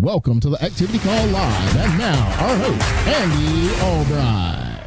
Welcome to the Activity Call Live, and now our host, Andy Albright.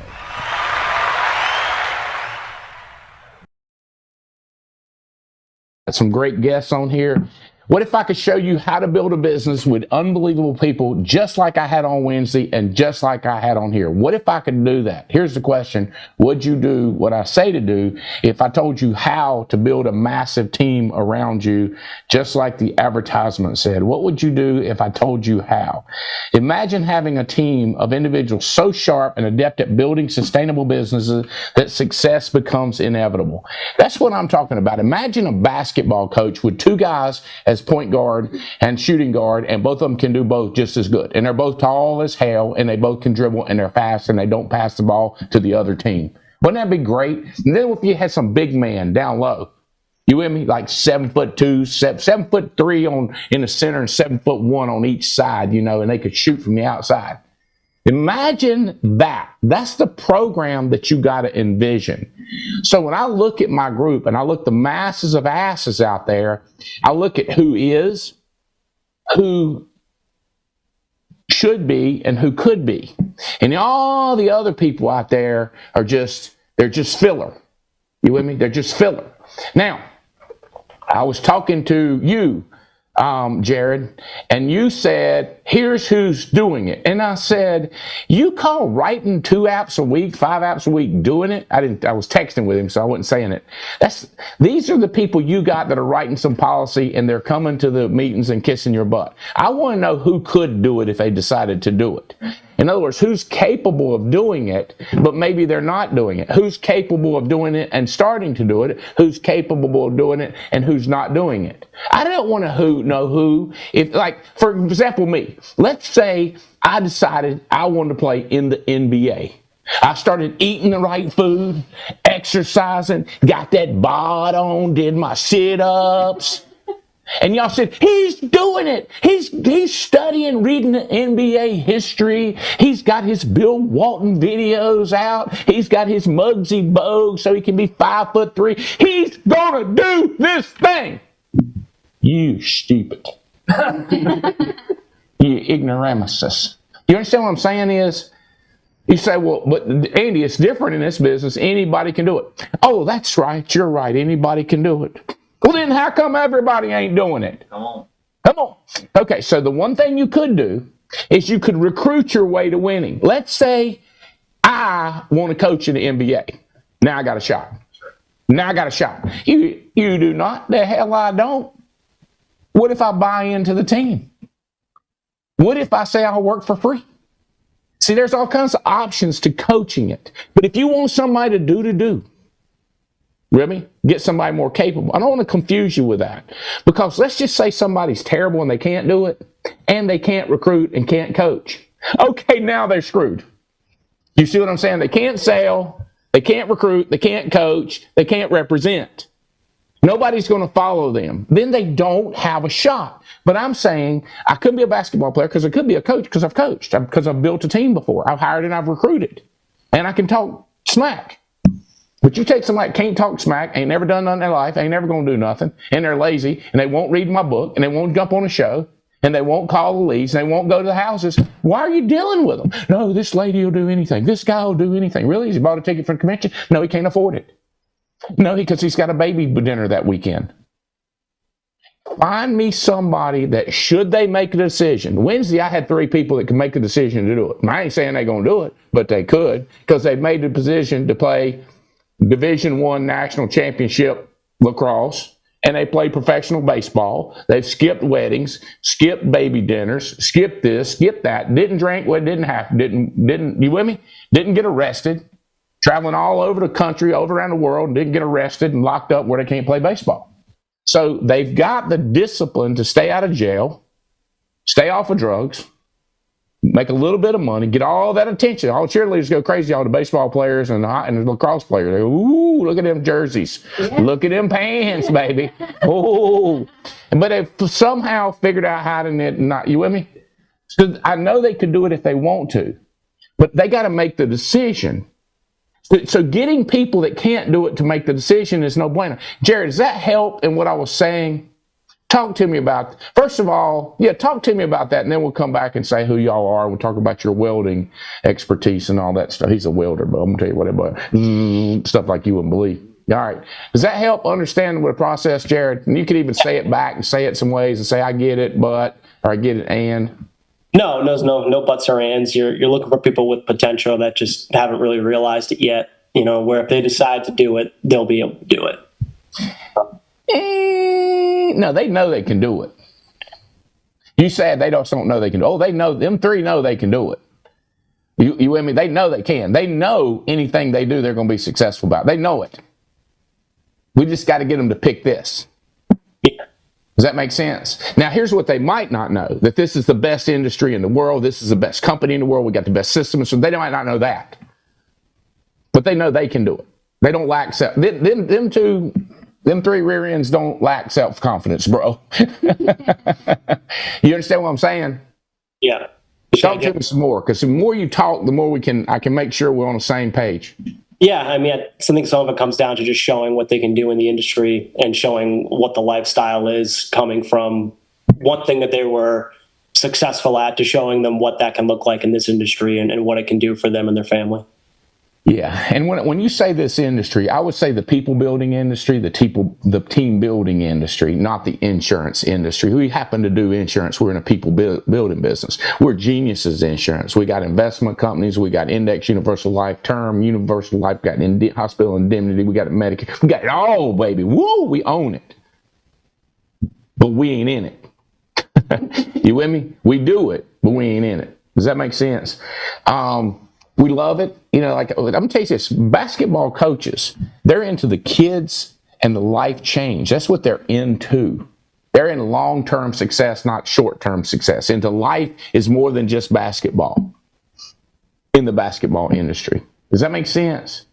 Some great guests on here. What if I could show you how to build a business with unbelievable people, just like I had on Wednesday and just like I had on here? What if I could do that? Here's the question. Would you do what I say to do if I told you how to build a massive team around you, just like the advertisement said? What would you do if I told you how? Imagine having a team of individuals so sharp and adept at building sustainable businesses that success becomes inevitable. That's what I'm talking about. Imagine a basketball coach with two guys as point guard and shooting guard, and both of them can do both just as good. And they're both tall as hell, and they both can dribble, and they're fast, and they don't pass the ball to the other team. Wouldn't that be great? And then if you had some big man down low, you with me? Like 7'2", 7'3" in the center and 7'1" on each side, and they could shoot from the outside. Imagine that. That's the program that you got to envision. So when I look at my group and I look at the masses of asses out there, I look at who is, who should be, and who could be. And all the other people out there are they're just filler. You with me? They're just filler. Now, I was talking to you, Jared, and you said, here's who's doing it. And I said, you call writing 2 apps a week, 5 apps a week doing it? I was texting with him, so I wasn't saying it. These are the people you got that are writing some policy, and they're coming to the meetings and kissing your butt. I want to know who could do it if they decided to do it. In other words, who's capable of doing it, but maybe they're not doing it? Who's capable of doing it and starting to do it? Who's capable of doing it and who's not doing it? I don't want to know who. If, like, for example, me. Let's say I decided I wanted to play in the NBA. I started eating the right food, exercising, got that bod on, did my sit-ups. And y'all said, he's doing it. He's studying, reading the NBA history. He's got his Bill Walton videos out. He's got his Muggsy Bogues so he can be 5'3". He's gonna do this thing. You stupid. You ignoramuses. You understand what I'm saying is? You say, well, but Andy, it's different in this business. Anybody can do it. Oh, that's right. You're right. Anybody can do it. Well, then how come everybody ain't doing it? Come on. Okay, so the one thing you could do is you could recruit your way to winning. Let's say I want to coach in the NBA. Now I got a shot. You do not. The hell I don't. What if I buy into the team? What if I say I'll work for free? See, there's all kinds of options to coaching it. But if you want somebody to do, really? Get somebody more capable. I don't want to confuse you with that. Because let's just say somebody's terrible and they can't do it, and they can't recruit and can't coach. Okay, now they're screwed. You see what I'm saying? They can't sell, they can't recruit, they can't coach, they can't represent. Nobody's going to follow them. Then they don't have a shot. But I'm saying I could be a basketball player because I could be a coach because I've coached, because I've built a team before. I've hired and I've recruited. And I can talk smack. But you take somebody that can't talk smack, ain't never done nothing in their life, ain't never going to do nothing, and they're lazy, and they won't read my book, and they won't jump on a show, and they won't call the leads, and they won't go to the houses. Why are you dealing with them? No, this lady will do anything. This guy will do anything. Really? He's bought a ticket for the convention? No, he can't afford it. No, because he's got a baby dinner that weekend. Find me somebody that, should they make a decision. Wednesday, I had 3 people that could make a decision to do it. I ain't saying they're going to do it, but they could, because they've made the position to play Division I national championship lacrosse, and they play professional baseball. They've skipped weddings, skipped baby dinners, skipped this, skipped that, didn't drink what didn't have, didn't, you with me? Didn't get arrested, traveling all over the country, all around the world, didn't get arrested and locked up where they can't play baseball. So they've got the discipline to stay out of jail, stay off of drugs, make a little bit of money, get all that attention. All the cheerleaders go crazy, all the baseball players and the lacrosse players. They go, ooh, look at them jerseys. Yeah. Look at them pants, baby. Oh. But they've somehow figured out how to not, you with me? So I know they could do it if they want to, but they got to make the decision. So getting people that can't do it to make the decision is no bueno. Jared, does that help in what I was saying? Talk to me about, first of all, talk to me about that, and then we'll come back and say who y'all are. We'll talk about your welding expertise and all that stuff. He's a welder, but I'm going to tell you what about stuff like you wouldn't believe. All right. Does that help understand the process, Jared? And you could even say it back and say it some ways and say, I get it, but, or I get it, and. No buts or ands. You're looking for people with potential that just haven't really realized it yet. Where if they decide to do it, they'll be able to do it. No, they know they can do it. You said they don't know they can do it. Oh, they know, them three know they can do it. You with me? They know they can. They know anything they do, they're going to be successful about. They know it. We just got to get them to pick this. Yeah. Does that make sense? Now, here's what they might not know, that this is the best industry in the world. This is the best company in the world. We got the best system. So they might not know that. But they know they can do it. They don't lack self. Them three rear ends don't lack self-confidence, bro. You understand what I'm saying? Yeah. Talk to me some more, because the more you talk, the more I can make sure we're on the same page. Yeah, I think some of it comes down to just showing what they can do in the industry and showing what the lifestyle is, coming from one thing that they were successful at to showing them what that can look like in this industry and what it can do for them and their family. Yeah, and when you say this industry, I would say the people building industry, the team building industry, not the insurance industry. We happen to do insurance. We're in a people building business. We're geniuses insurance. We got investment companies. We got index, universal life, term, universal life. Got hospital indemnity. We got Medicare. We got it all, baby. Woo! We own it, but we ain't in it. You with me? We do it, but we ain't in it. Does that make sense? We love it. I'm going to tell you this, basketball coaches, they're into the kids and the life change. That's what they're into. They're in long-term success, not short-term success. Into life is more than just basketball in the basketball industry. Does that make sense?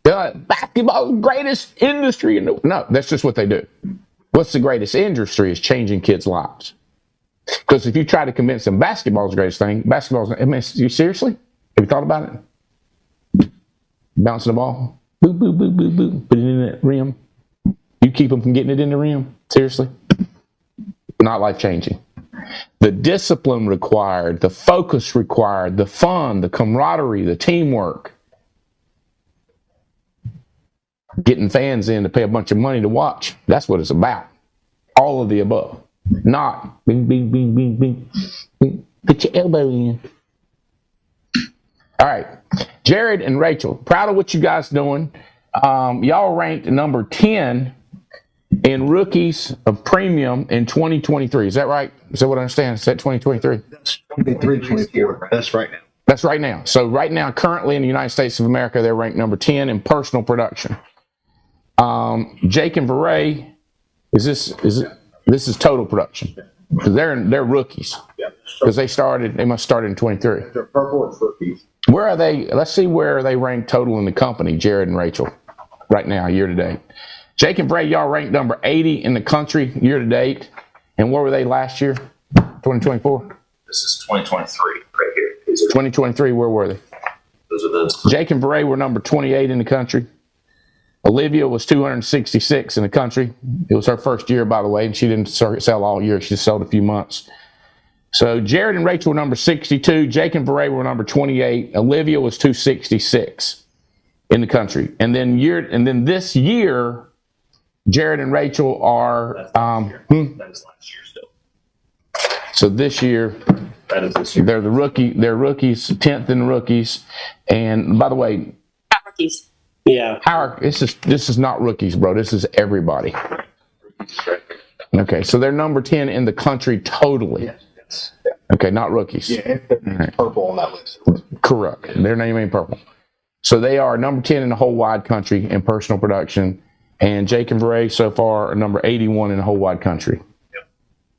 Basketball is the greatest industry. No, that's just what they do. What's the greatest industry is changing kids' lives. Because if you try to convince them basketball is the greatest thing, you seriously? Have you thought about it? Bouncing the ball, boop, boop, boop, boop, boop, put it in that rim. You keep them from getting it in the rim? Seriously? Not life-changing. The discipline required, the focus required, the fun, the camaraderie, the teamwork. Getting fans in to pay a bunch of money to watch. That's what it's about. All of the above. Not bing, bing, bing, bing, bing, bing. Put your elbow in. All right, Jared and Rachel, proud of what you guys doing. Y'all ranked number 10 in rookies of premium in 2023. Is that right? Is that what I understand? Is that 2023? That's 23, 24. That's right now. That's right now. So right now, currently in the United States of America, they're ranked number 10 in personal production. Jake and Veray, this is total production. Because they're rookies. Because they must start in 23. They're purple as rookies. Where are they? Let's see where they rank total in the company, Jared and Rachel, right now, year to date. Jake and Bray, y'all ranked number 80 in the country year to date. And where were they last year? 2024? This is 2023 right here. 2023, where were they? Those are those. Jake and Bray were number 28 in the country. Olivia was 266 in the country. It was her first year, by the way, and she didn't sell all year. She just sold a few months. So Jared and Rachel were number 62. Jake and Veray were number 28. Olivia was 266 in the country. And then this year, Jared and Rachel are. That is last year still. So this year, That is this year. they're They're rookies, 10th in rookies. And by the way, Rookies. Yeah. this is not rookies, bro. This is everybody. Okay, so they're number 10 in the country totally. Yes. Okay, not rookies. Yeah, it's purple on that list. Correct. Their name ain't purple. So they are number 10 in the whole wide country in personal production. And Jake and Veray so far are number 81 in the whole wide country. Yep.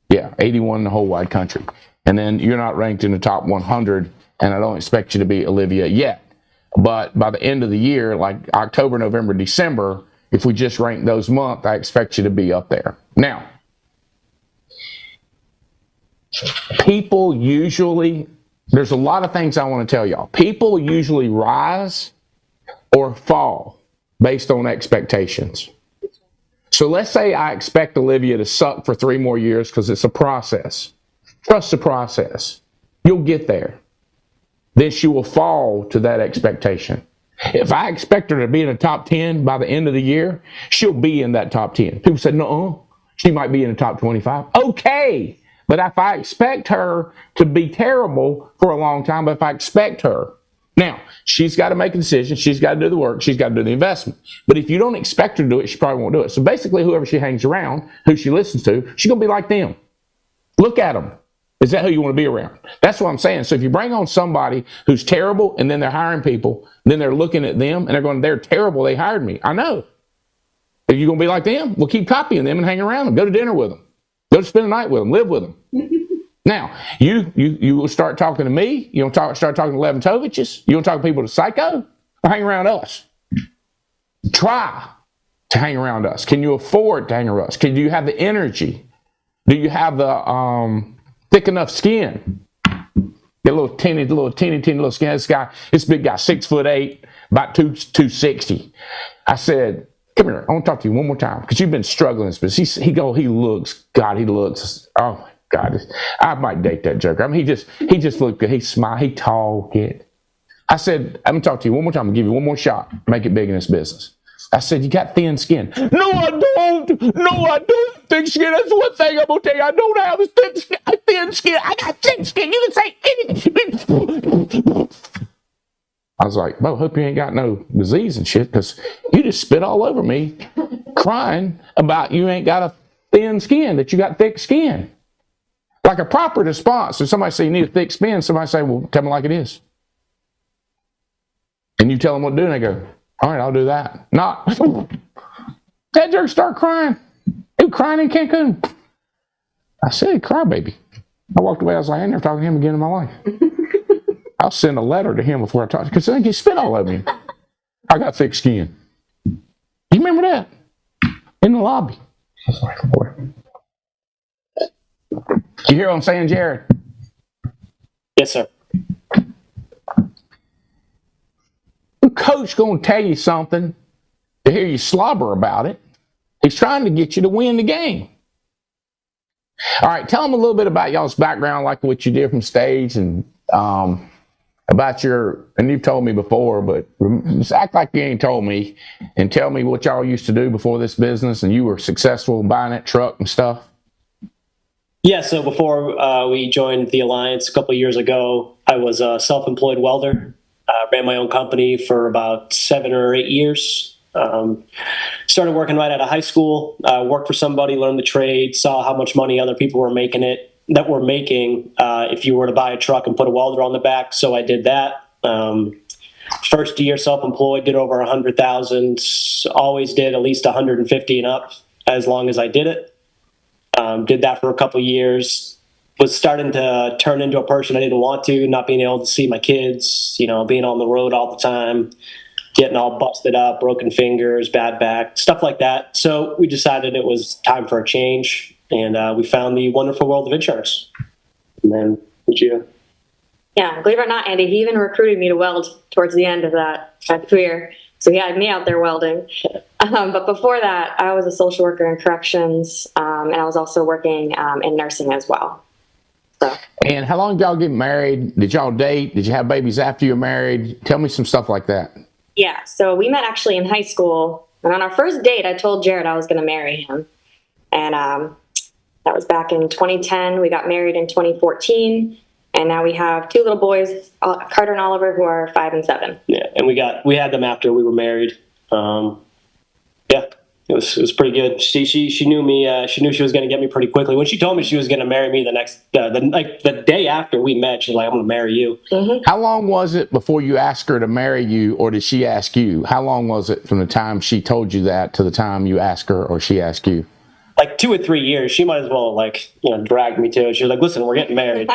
Yeah, 81 in the whole wide country. And then you're not ranked in the top 100, and I don't expect you to be Olivia yet. But by the end of the year, like October, November, December, if we just rank those months, I expect you to be up there. Now, people usually, there's a lot of things I want to tell y'all. People usually rise or fall based on expectations. So let's say I expect Olivia to suck for 3 more years because it's a process. Trust the process. You'll get there. Then she will fall to that expectation. If I expect her to be in the top 10 by the end of the year, she'll be in that top 10. People said, no, she might be in the top 25. Okay. But if I expect her to be terrible for a long time, but if I expect her, now, she's got to make a decision. She's got to do the work. She's got to do the investment. But if you don't expect her to do it, she probably won't do it. So basically, whoever she hangs around, who she listens to, she's going to be like them. Look at them. Is that who you want to be around? That's what I'm saying. So if you bring on somebody who's terrible and then they're hiring people, then they're looking at them and they're going, they're terrible. They hired me. I know. Are you going to be like them? Well, keep copying them and hang around them. Go to dinner with them. Go to spend the night with them. Live with them. Now, you will start talking to me. You don't start talking to Leventoviches. You don't talk to people to Psycho. Or hang around us. Try to hang around us. Can you afford to hang around us? Do you have the energy? Do you have the thick enough skin? Get a little teeny little skin. This big guy, 6'8", about 260. I said, come here. I want to talk to you one more time because you've been struggling this business. He looks. Oh my God, I might date that joker. I mean, he just looked good. He smiled. He talked. I said, I'm gonna talk to you one more time. I'm gonna give you one more shot. Make it big in this business. I said, you got thin skin. No, I don't. No, I don't. Thick skin. That's one thing I'm gonna tell you. I don't have a thin skin. I got thick skin. You can say anything. I was like, Bo, hope you ain't got no disease and shit, because you just spit all over me crying about you ain't got a thin skin, that you got thick skin. Like a proper response. If somebody say you need a thick skin, somebody say, well, tell me like it is. And you tell them what to do, and they go, all right, I'll do that. Not, that jerk start crying. He was crying in Cancun. I said, cry, baby. I walked away. I was like, I ain't never talking to him again in my life. I'll send a letter to him before I talk to him, because then he spit all over me. I got thick skin. You remember that? In the lobby. I was like, boy. You hear what I'm saying, Jared? Yes, sir. The coach going to tell you something to hear you slobber about it. He's trying to get you to win the game. All right, tell them a little bit about y'all's background, like what you did from stage, and about and you've told me before, but just act like you ain't told me, and tell me what y'all used to do before this business, and you were successful buying that truck and stuff. Yeah, so before we joined the Alliance a couple of years ago, I was a self-employed welder. Ran my own company for about 7 or 8 years. Started working right out of high school, worked for somebody, learned the trade, saw how much money other people were making if you were to buy a truck and put a welder on the back. So I did that. First year self-employed, did over 100,000, always did at least 150 and up as long as I did it. Did that for a couple of years, was starting to turn into a person I didn't want to, not being able to see my kids, being on the road all the time, getting all busted up, broken fingers, bad back, stuff like that. So we decided it was time for a change, and we found the wonderful world of insurance. And then, Yeah, believe it or not, Andy, he even recruited me to weld towards the end of that career. So he had me out there welding. But before that, I was a social worker in corrections, and I was also working in nursing as well. So. And how long did y'all get married? Did y'all date? Did you have babies after you were married? Tell me some stuff like that. Yeah, so we met actually in high school. And on our first date, I told Jared I was going to marry him. And that was back in 2010. We got married in 2014. And now we have 2 little boys, Carter and Oliver, who are 5 and 7. Yeah, and we had them after we were married. Yeah, it was pretty good. She knew me. She knew she was going to get me pretty quickly. When she told me she was going to marry me the day after we met, she's like, "I'm going to marry you." Mm-hmm. How long was it before you asked her to marry you, or did she ask you? How long was it from the time she told you that to the time you asked her or she asked you? Like 2 or 3 years. She might as well dragged me to it. She was like, "Listen, we're getting married."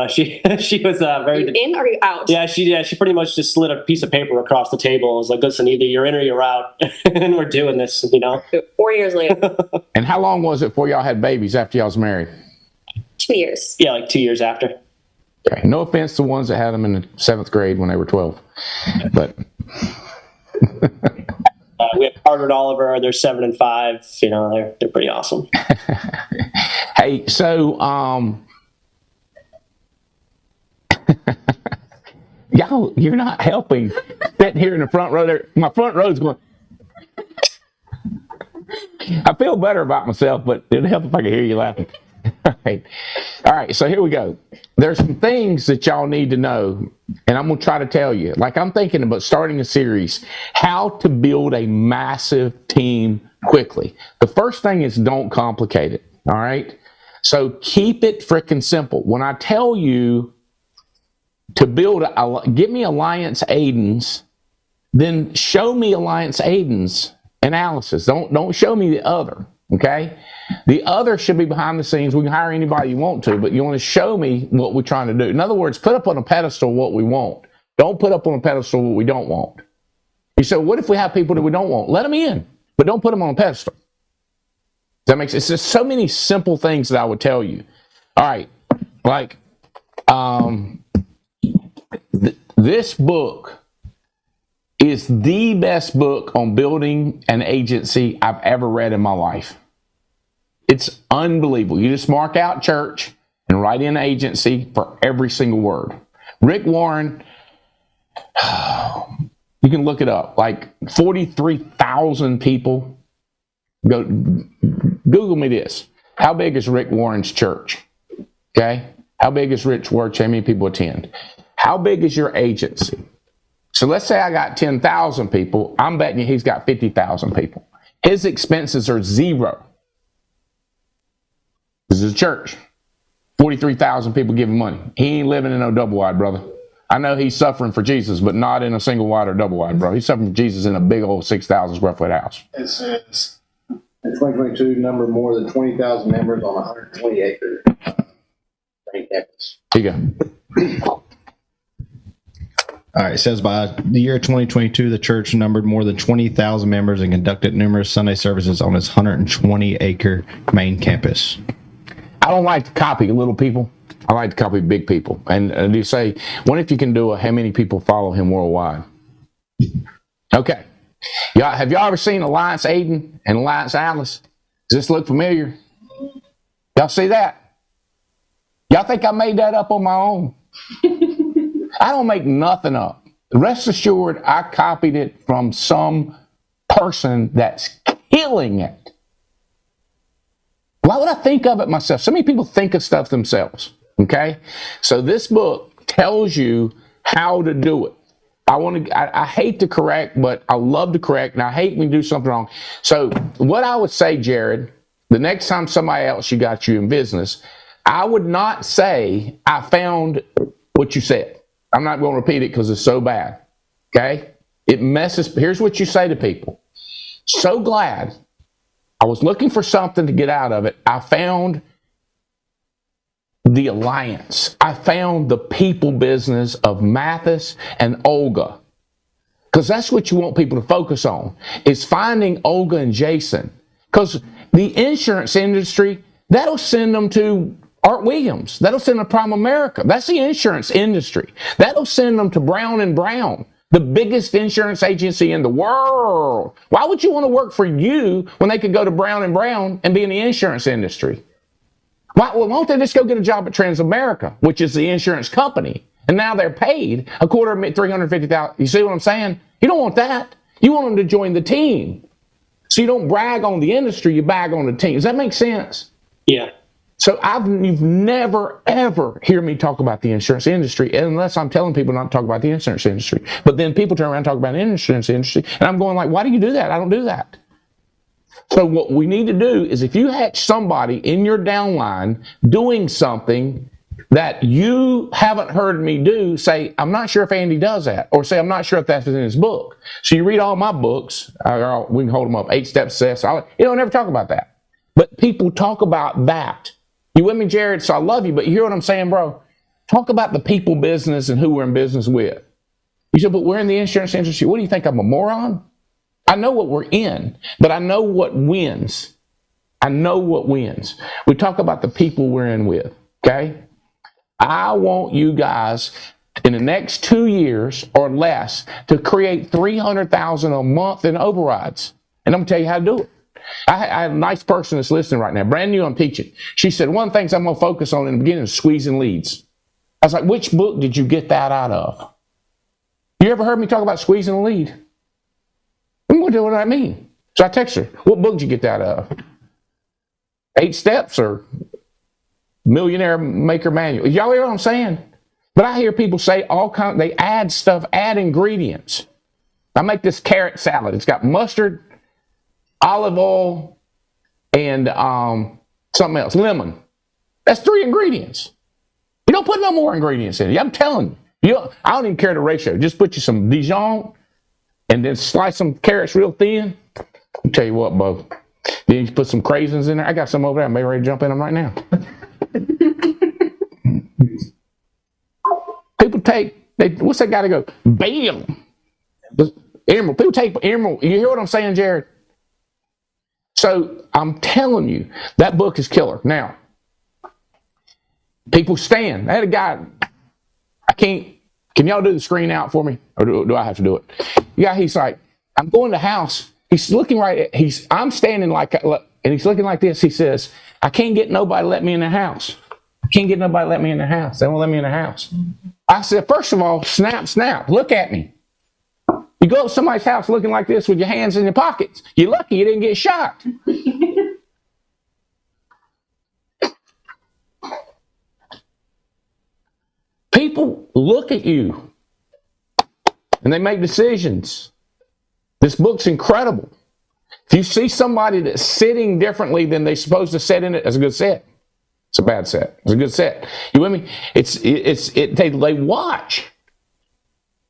She was very. Are you in or are you out? Yeah, she pretty much just slid a piece of paper across the table and was like, "Listen, either you're in or you're out, and we're doing this." 4 years later. And how long was it before y'all had babies after y'all was married? 2 years. Yeah, like 2 years after. Okay. No offense to ones that had them in the 7th grade when they were 12, but We have Carter and Oliver, they're 7-5. You know, they're pretty awesome. Hey, so y'all, you're not helping. Sitting here in the front row there, my front row's going. I feel better about myself, but it'd help if I could hear you laughing. All right, so here we go. There's some things that y'all need to know, and I'm going to try to tell you. Like, I'm thinking about starting a series, how to build a massive team quickly. The first thing is don't complicate it, all right? So keep it freaking simple. When I tell you to build, give me Alliance Aiden's, then show me Alliance Aiden's analysis. Don't show me the other, okay? The other should be behind the scenes. We can hire anybody you want to, but you want to show me what we're trying to do. In other words, put up on a pedestal what we want. Don't put up on a pedestal what we don't want. You say, what if we have people that we don't want? Let them in, but don't put them on a pedestal. Does that make sense? It's just so many simple things that I would tell you. All right, like this book is the best book on building an agency I've ever read in my life. It's unbelievable. You just mark out church and write in agency for every single word. Rick Warren, you can look it up, like 43,000 people. Google me this. How big is Rick Warren's church? Okay? How big is Rick's church? How many people attend? How big is your agency? So let's say I got 10,000 people. I'm betting you he's got 50,000 people. His expenses are zero. This is a church. 43,000 people giving money. He ain't living in no double wide, brother. I know he's suffering for Jesus, but not in a single wide or double wide, bro. He's suffering for Jesus in a big old 6,000 square foot house. It's in 2022, number more than 20,000 members on 120 acre main campus. Here you go. All right, it says by the year 2022, the church numbered more than 20,000 members and conducted numerous Sunday services on its 120-acre main campus. I don't like to copy little people. I like to copy big people. And you say, what if you can do how many people follow him worldwide? Okay. Have y'all ever seen Alliance Aiden and Alliance Alice? Does this look familiar? Y'all see that? Y'all think I made that up on my own? I don't make nothing up. Rest assured, I copied it from some person that's killing it. Why would I think of it myself? So many people think of stuff themselves, okay? So this book tells you how to do it. I hate to correct, but I love to correct, and I hate when you do something wrong. So what I would say, Jared, the next time somebody else got you in business, I would not say, I found what you said. I'm not going to repeat it because it's so bad, okay? It messes. Here's what you say to people. So glad I was looking for something to get out of it. I found the alliance. I found the people business of Mathis and Olga. Because that's what you want people to focus on, is finding Olga and Jason. Because the insurance industry, that'll send them to Art Williams. That'll send them to Prime America. That's the insurance industry. That'll send them to Brown & Brown, the biggest insurance agency in the world. Why would you want to work for you when they could go to Brown & Brown and be in the insurance industry? Why don't they just go get a job at Transamerica, which is the insurance company, and now they're paid $250,000. You see what I'm saying? You don't want that. You want them to join the team. So you don't brag on the industry, you brag on the team. Does that make sense? Yeah. So you've never, ever hear me talk about the insurance industry unless I'm telling people not to talk about the insurance industry. But then people turn around and talk about the insurance industry, and I'm going like, why do you do that? I don't do that. So what we need to do is, if you had somebody in your downline doing something that you haven't heard me do, say, I'm not sure if Andy does that, or say, I'm not sure if that's in his book. So you read all my books, we can hold them up, 8 Steps to Success. You don't ever talk about that. But people talk about that. You with me, Jared? So I love you, but you hear what I'm saying, bro? Talk about the people business and who we're in business with. You said, but we're in the insurance industry. What do you think, I'm a moron? I know what we're in, but I know what wins. I know what wins. We talk about the people we're in with, okay? I want you guys in the next 2 years or less to create $300,000 a month in overrides. And I'm going to tell you how to do it. I have a nice person that's listening right now, brand new, I'm teaching. She said, one of the things I'm going to focus on in the beginning is squeezing leads. I was like, which book did you get that out of? You ever heard me talk about squeezing a lead? I'm going to do what I mean. So I text her, what book did you get that out of? 8 Steps or Millionaire Maker Manual? Y'all hear what I'm saying? But I hear people say they add stuff, add ingredients. I make this carrot salad. It's got mustard, olive oil, and something else, lemon. That's 3 ingredients. You don't put no more ingredients in it. I'm telling you. I don't even care the ratio. Just put you some Dijon and then slice some carrots real thin. I'll tell you what, Bo. Then you put some craisins in there. I got some over there. I'm ready to jump in them right now. People what's that got to go? Bam! Emerald. People take emerald. You hear what I'm saying, Jared? So I'm telling you, that book is killer. Now, people stand. I had a guy, can y'all do the screen out for me? Or do I have to do it? Yeah, he's like, I'm going to the house. He's looking I'm standing and he's looking like this. He says, I can't get nobody to let me in the house. I can't get nobody to let me in the house. They won't let me in the house. I said, first of all, snap, look at me. You go to somebody's house looking like this with your hands in your pockets. You're lucky you didn't get shot. People look at you and they make decisions. This book's incredible. If you see somebody that's sitting differently than they're supposed to sit in it, that's a good set. It's a bad set. It's a good set. You with me? They watch.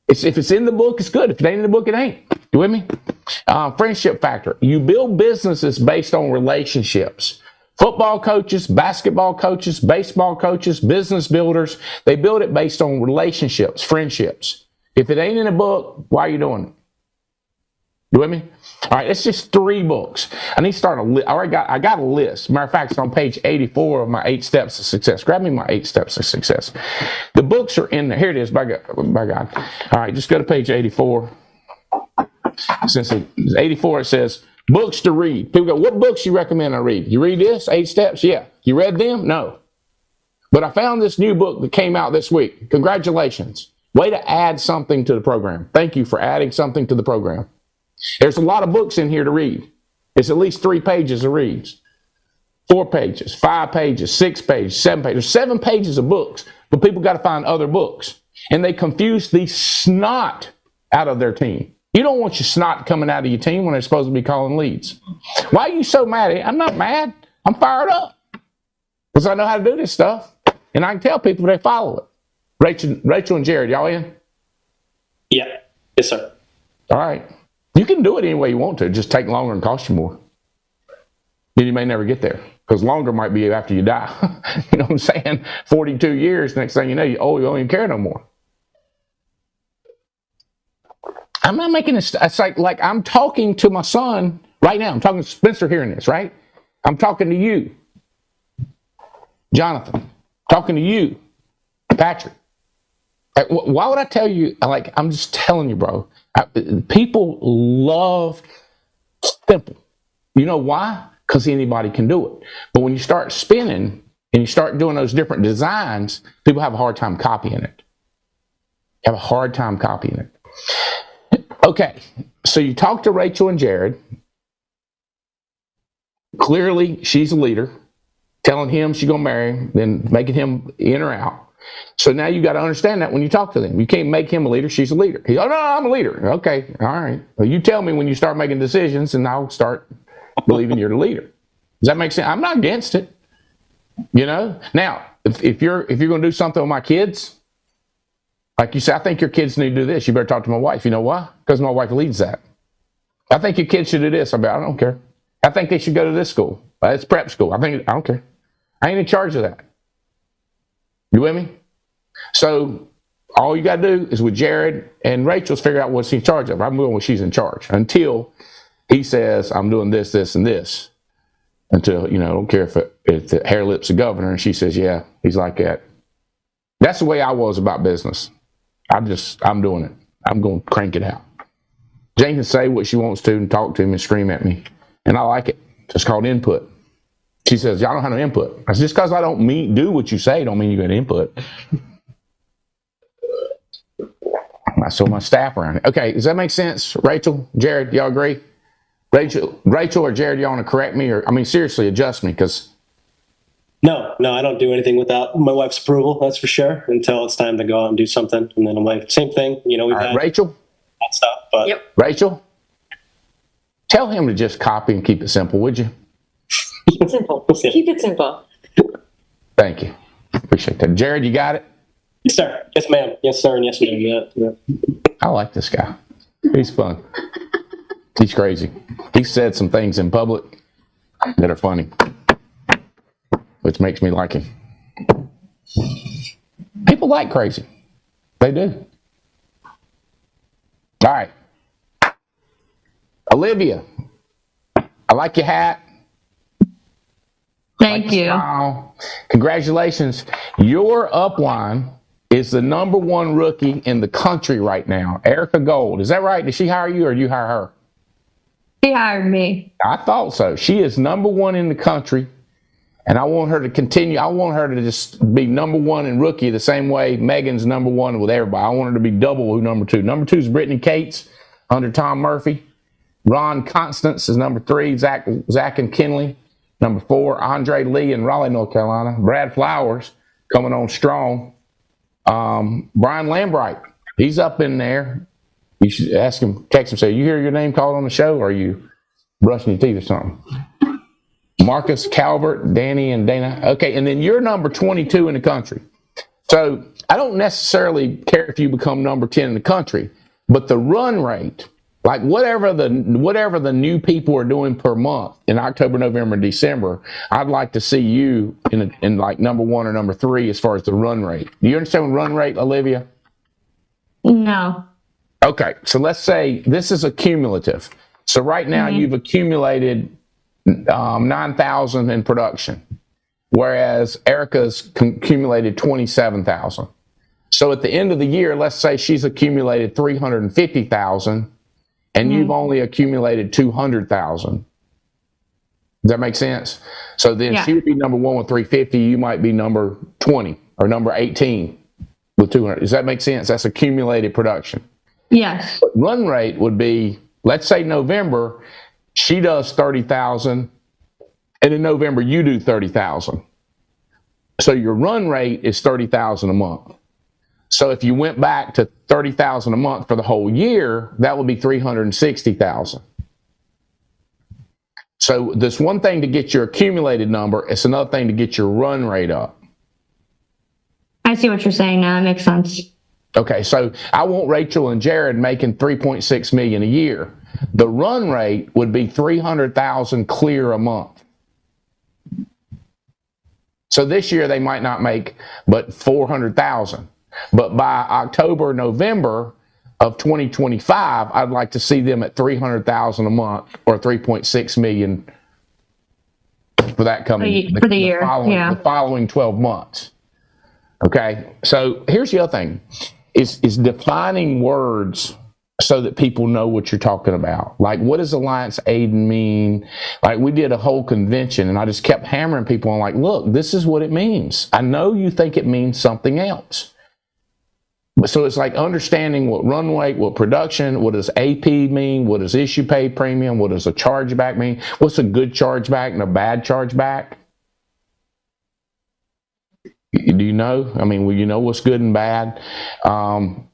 If it's in the book, it's good. If it ain't in the book, it ain't. You with me? Friendship factor. You build businesses based on relationships. Football coaches, basketball coaches, baseball coaches, business builders, they build it based on relationships, friendships. If it ain't in a book, why are you doing it? You with me? All right, it's just 3 books. I need to start a list. I got a list. Matter of fact, it's on page 84 of my 8 Steps to Success. Grab me my 8 Steps to Success. The books are in there. Here it is, by God. All right, just go to page 84. Since it's 84, it says, books to read. People go, what books you recommend I read? You read this, 8 Steps? Yeah. You read them? No. But I found this new book that came out this week. Congratulations. Way to add something to the program. Thank you for adding something to the program. There's a lot of books in here to read. It's at least 3 pages of reads. 4 pages, 5 pages, 6 pages, 7 pages. There's 7 pages of books, but people got to find other books. And they confuse the snot out of their team. You don't want your snot coming out of your team when they're supposed to be calling leads. Why are you so mad? I'm not mad. I'm fired up. Because I know how to do this stuff. And I can tell people they follow it. Rachel and Jared, y'all in? Yeah. Yes, sir. All right. You can do it any way you want to. Just take longer and cost you more. Then you may never get there. Because longer might be after you die. You know what I'm saying? 42 years, next thing you know, you don't even care no more. I'm not making this. It's like I'm talking to my son right now. I'm talking to Spencer hearing this, right? I'm talking to you, Jonathan. Talking to you, Patrick. Why would I tell you? I'm just telling you, bro. People love simple. You know why? Because anybody can do it. But when you start spinning and you start doing those different designs, people have a hard time copying it. Okay, so you talk to Rachel and Jared. Clearly, she's a leader. Telling him she's going to marry him, then making him in or out. So now you got to understand that when you talk to them. You can't make him a leader. She's a leader. He goes, oh, no, I'm a leader. Okay, all right. Well, you tell me when you start making decisions, and I'll start believing you're the leader. Does that make sense? I'm not against it. You know? Now, if you're going to do something with my kids, like you say, I think your kids need to do this. You better talk to my wife. You know why? Because my wife leads that. I think your kids should do this. I don't care. I think they should go to this school. It's prep school. I don't care. I ain't in charge of that. You with me? So all you got to do is with Jared and Rachel's figure out what she's in charge of. I'm doing what she's in charge until he says, I'm doing this, this, and this. Until, I don't care if the hair lips a governor. And she says, yeah, he's like that. That's the way I was about business. I'm doing it. I'm going to crank it out. Jane can say what she wants to and talk to me and scream at me. And I like it. It's called input. She says, y'all don't have no input. I said, just because I don't do what you say don't mean you got input. I saw my staff around it. Okay, does that make sense? Rachel, Jared, y'all agree? Rachel or Jared, y'all want to correct me? Or, I mean, seriously, adjust me, because... No, I don't do anything without my wife's approval, that's for sure, until it's time to go out and do something. And then I'm like, same thing, we've had Rachel? that stuff, but... Yep. Rachel? Tell him to just copy and keep it simple, would you? Keep it simple. Keep it simple. Thank you. Appreciate that. Jared, you got it? Yes, sir. Yes, ma'am. Yes, sir. And yes, ma'am. Yeah. I like this guy. He's fun. He's crazy. He said some things in public that are funny, which makes me like him. People like crazy. They do. All right. Olivia, I like your hat. Thank you. Smile. Congratulations. Your upline is the number one rookie in the country right now, Erica Gold. Is that right? Did she hire you or did you hire her? She hired me. I thought so. She is number one in the country, and I want her to continue. I want her to just be number one in rookie the same way Megan's number one with everybody. I want her to be double who number two. Number two is Brittany Cates under Tom Murphy. Ron Constance is number three. Zach and Kinley. Number four, Andre Lee in Raleigh, North Carolina. Brad Flowers coming on strong. Brian Lambright, he's up in there. You should ask him, text him, say, you hear your name called on the show, or are you brushing your teeth or something? Marcus Calvert, Danny, and Dana. Okay, and then you're number 22 in the country. So I don't necessarily care if you become number 10 in the country, but the run rate, like whatever the new people are doing per month in October, November, and December, I'd like to see you in like number one or number three as far as the run rate. Do you understand run rate, Olivia? No. Okay, so let's say this is a cumulative. So right now you've accumulated 9,000 in production, whereas Erica's accumulated 27,000. So at the end of the year, let's say she's accumulated 350,000, and you've only accumulated 200,000. Does that make sense? So then she would be number one with 350. You might be number 20 or number 18 with 200. Does that make sense? That's accumulated production. Yes. But run rate would be, let's say November, she does 30,000, and in November you do 30,000. So your run rate is 30,000 a month. So if you went back to 30,000 a month for the whole year, that would be 360,000. So this one thing to get your accumulated number, it's another thing to get your run rate up. I see what you're saying now. It makes sense. Okay, so I want Rachel and Jared making $3.6 million a year. The run rate would be 300,000 clear a month. So this year they might not make but 400,000. But by October, November of 2025, I'd like to see them at 300,000 a month or 3.6 million for that coming for the year. The following 12 months. Okay, so here's the other thing. Is defining words so that people know what you're talking about. Like, what does Alliance Aiden mean? Like, we did a whole convention, and I just kept hammering people on, like, look, this is what it means. I know you think it means something else. So it's like understanding what run rate, what production, what does AP mean? What does issue paid premium? What does a chargeback mean? What's a good chargeback and a bad chargeback? Do you know? I mean, well, you know what's good and bad? And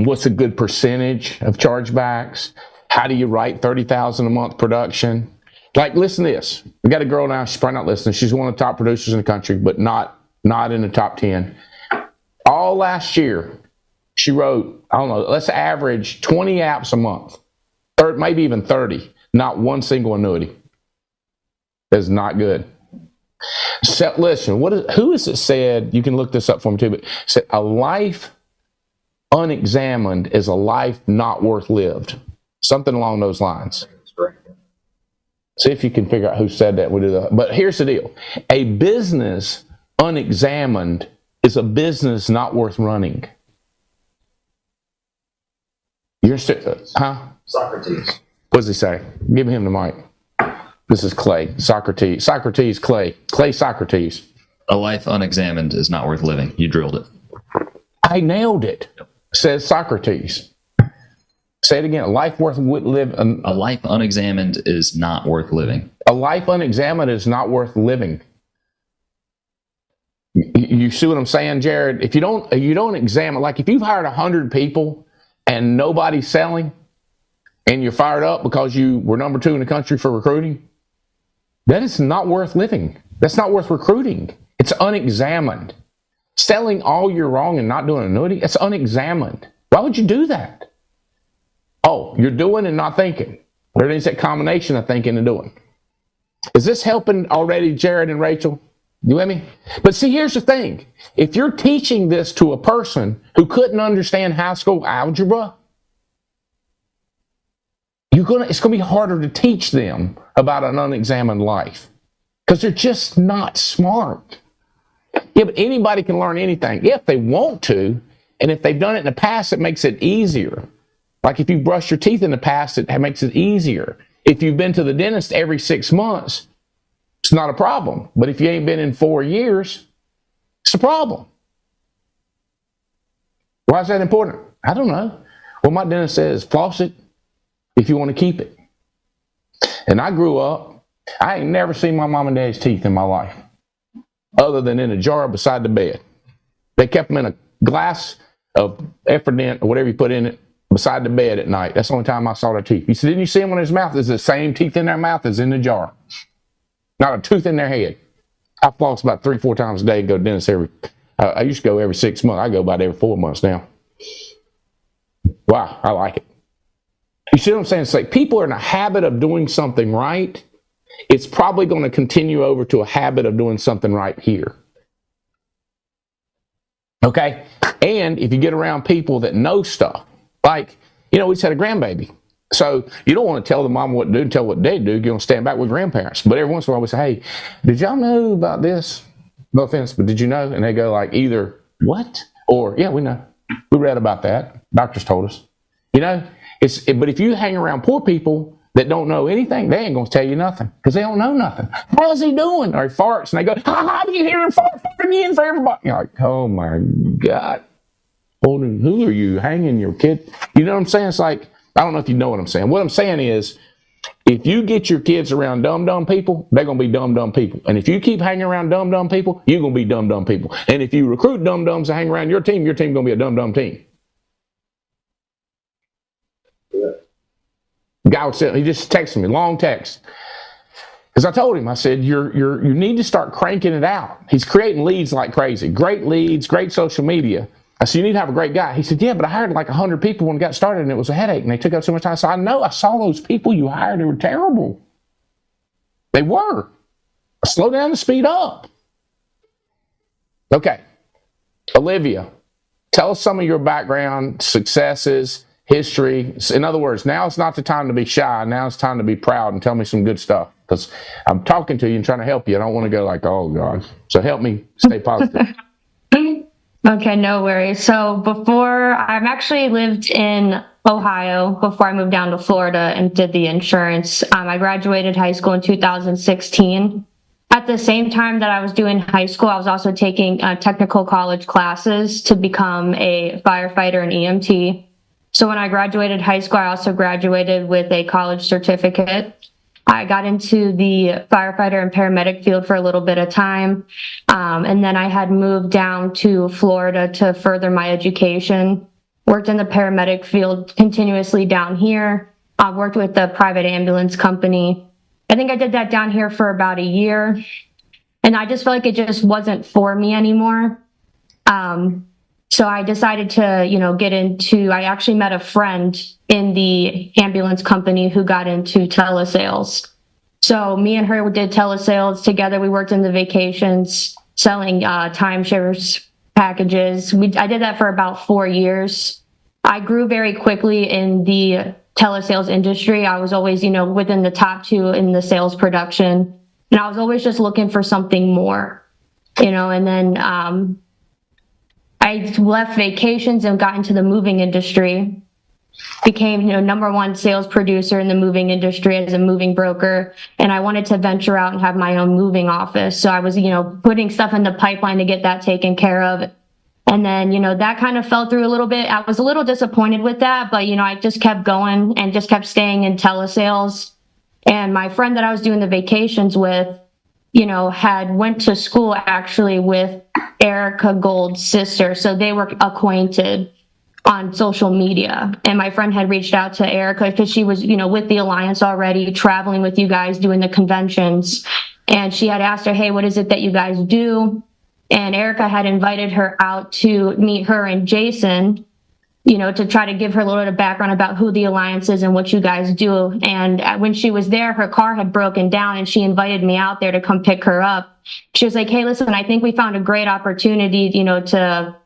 what's a good percentage of chargebacks? How do you write 30,000 a month production? Like, listen to this. We got a girl now, she's probably not listening. She's one of the top producers in the country, but not in the top 10. All last year, she wrote, I don't know, let's average 20 apps a month, or maybe even 30, not one single annuity. That's not good. So, listen, who is it said, you can look this up for me too, but said a life unexamined is a life not worth lived. Something along those lines. See if you can figure out who said that. We'll do that. But here's the deal. A business unexamined is a business not worth running. You're still, huh? Socrates. What does he say? Give him the mic. This is Clay. Socrates. Socrates, Clay. Clay, Socrates. A life unexamined is not worth living. You drilled it. I nailed it, says Socrates. Say it again. A life worth living. A life unexamined is not worth living. A life unexamined is not worth living. You see what I'm saying, Jared? If you don't examine, like if you've hired 100 people and nobody's selling, and you're fired up because you were number 2 in the country for recruiting, that is not worth living. That's not worth recruiting. It's unexamined. Selling all year long and not doing an annuity, that's unexamined. Why would you do that? Oh, you're doing and not thinking. There is that combination of thinking and doing. Is this helping already, Jared and Rachel? You with me? But see, here's the thing. If you're teaching this to a person who couldn't understand high school algebra, it's going to be harder to teach them about an unexamined life because they're just not smart. Yeah, but anybody can learn anything if they want to, and if they've done it in the past, it makes it easier. Like if you brush your teeth in the past, it makes it easier. If you've been to the dentist every 6 months, it's not a problem. But if you ain't been in 4 years, it's a problem. Why is that important? I don't know. Well, my dentist says, floss it if you want to keep it. And I grew up, I ain't never seen my mom and dad's teeth in my life, other than in a jar beside the bed. They kept them in a glass of Efferdent or whatever you put in it beside the bed at night. That's the only time I saw their teeth. He said, didn't you see them in his mouth? There's the same teeth in their mouth as in the jar. Not a tooth in their head. I floss about 3-4 times a day and go to the dentist I used to go every 6 months. I go about every 4 months now. Wow, I like it. You see what I'm saying? It's like people are in a habit of doing something right. It's probably going to continue over to a habit of doing something right here. Okay? And if you get around people that know stuff, like, we just had a grandbaby. So you don't want to tell the mom what to do and tell what they do. You're going to stand back with grandparents. But every once in a while we say, hey, did y'all know about this? No offense, but did you know? And they go like either, what? Or, yeah, we know. We read about that. Doctors told us. But if you hang around poor people that don't know anything, they ain't going to tell you nothing because they don't know nothing. How's he doing? Or he farts and they go, how do you hear him fart again for everybody? You're like, oh my God. Who are you hanging your kid? You know what I'm saying? It's like, I don't know if you know what I'm saying. What I'm saying is, if you get your kids around dumb people, they're going to be dumb people. And if you keep hanging around dumb people, you're going to be dumb people. And if you recruit dumb-dumbs to hang around your team going to be a dumb team. Guy would say, he just texted me, long text. Because I told him, I said, you need to start cranking it out. He's creating leads like crazy. Great leads, great social media. I said, you need to have a great guy. He said, yeah, but I hired like 100 people when it got started and it was a headache and they took up so much time. I said, I know, I saw those people you hired. They were terrible. They were. Slow down and speed up. Okay. Olivia, tell us some of your background, successes, history. In other words, now it's not the time to be shy. Now it's time to be proud and tell me some good stuff. Because I'm talking to you and trying to help you. I don't want to go like, oh, God. So help me stay positive. Okay, no worries. So I've actually lived in Ohio before I moved down to Florida and did the insurance. I graduated high school in 2016. At the same time that I was doing high school, I was also taking technical college classes to become a firefighter and EMT. So when I graduated high school, I also graduated with a college certificate. I got into the firefighter and paramedic field for a little bit of time. And then I had moved down to Florida to further my education. Worked in the paramedic field continuously down here. I worked with a private ambulance company. I think I did that down here for about a year. And I just felt like it just wasn't for me anymore. So I decided to, I actually met a friend in the ambulance company who got into telesales. So me and her did telesales together. We worked in the vacations, selling timeshares packages. I did that for about 4 years. I grew very quickly in the telesales industry. I was always, within the top 2 in the sales production. And I was always just looking for something more, and then I left vacations and got into the moving industry. became, number one sales producer in the moving industry as a moving broker. And I wanted to venture out and have my own moving office. So I was, putting stuff in the pipeline to get that taken care of. And then, that kind of fell through a little bit. I was a little disappointed with that, but, I just kept going and just kept staying in telesales. And my friend that I was doing the vacations with, had went to school actually with Erica Gold's sister. So they were acquainted on social media. And my friend had reached out to Erica because she was, with the Alliance already, traveling with you guys, doing the conventions. And she had asked her, hey, what is it that you guys do? And Erica had invited her out to meet her and Jason, to try to give her a little bit of background about who the Alliance is and what you guys do. And when she was there, her car had broken down and she invited me out there to come pick her up. She was like, hey, listen, I think we found a great opportunity, to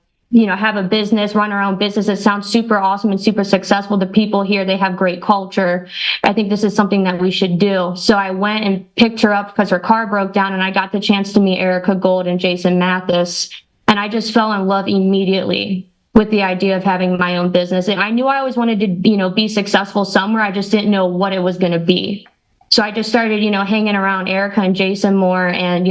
have a business, run our own business. It sounds super awesome and super successful. The people here, they have great culture. I think this is something that we should do. So I went and picked her up because her car broke down, and I got the chance to meet Erica Gold and Jason Mathis. And I just fell in love immediately with the idea of having my own business. And I knew I always wanted to, be successful somewhere. I just didn't know what it was going to be. So I just started, hanging around Erica and Jason more, and,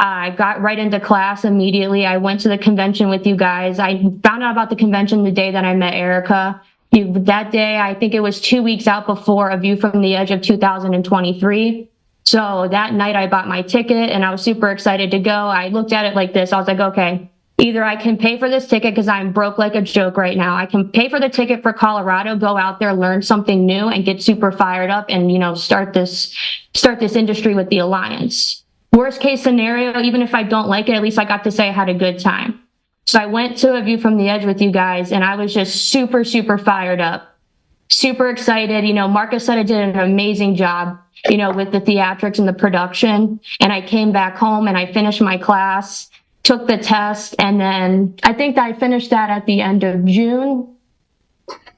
I got right into class immediately. I went to the convention with you guys. I found out about the convention the day that I met Erica. That day, I think it was 2 weeks out before A View from the Edge of 2023. So that night I bought my ticket and I was super excited to go. I looked at it like this. I was like, okay, either I can pay for this ticket because I'm broke like a joke right now. I can pay for the ticket for Colorado, go out there, learn something new and get super fired up and, start this industry with the Alliance. Worst case scenario, even if I don't like it, at least I got to say I had a good time. So I went to A View from the Edge with you guys, and I was just super, super fired up, super excited. Marcus said I did an amazing job, with the theatrics and the production. And I came back home and I finished my class, took the test, and then I think I finished that at the end of June.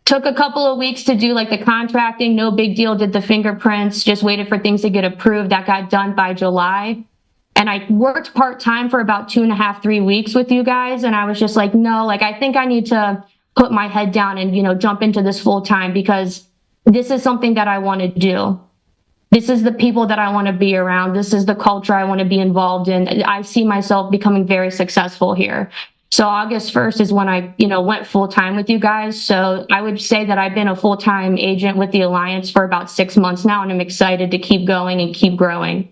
Took a couple of weeks to do the contracting, no big deal, did the fingerprints, just waited for things to get approved. That got done by July. And I worked part-time for about 2.5, 3 weeks with you guys. And I was just like, no, I think I need to put my head down and, jump into this full-time because this is something that I want to do. This is the people that I want to be around. This is the culture I want to be involved in. I see myself becoming very successful here. So August 1st is when I, went full-time with you guys. So I would say that I've been a full-time agent with the Alliance for about 6 months now, and I'm excited to keep going and keep growing.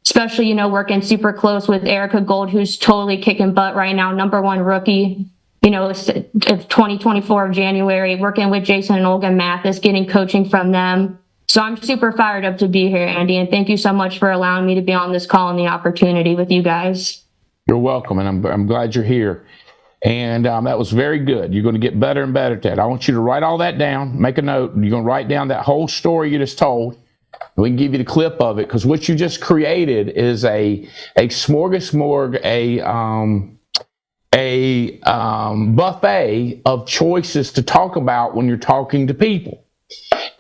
Especially, working super close with Erica Gold, who's totally kicking butt right now, #1 rookie, of 2024 of January, working with Jason and Olga Mathis, getting coaching from them. So I'm super fired up to be here, Andy, and thank you so much for allowing me to be on this call and the opportunity with you guys. You're welcome, and I'm glad you're here. And that was very good. You're going to get better and better at that. I want you to write all that down, make a note. You're going to write down that whole story you just told. We can give you the clip of it because what you just created is a smorgasbord, a buffet of choices to talk about when you're talking to people.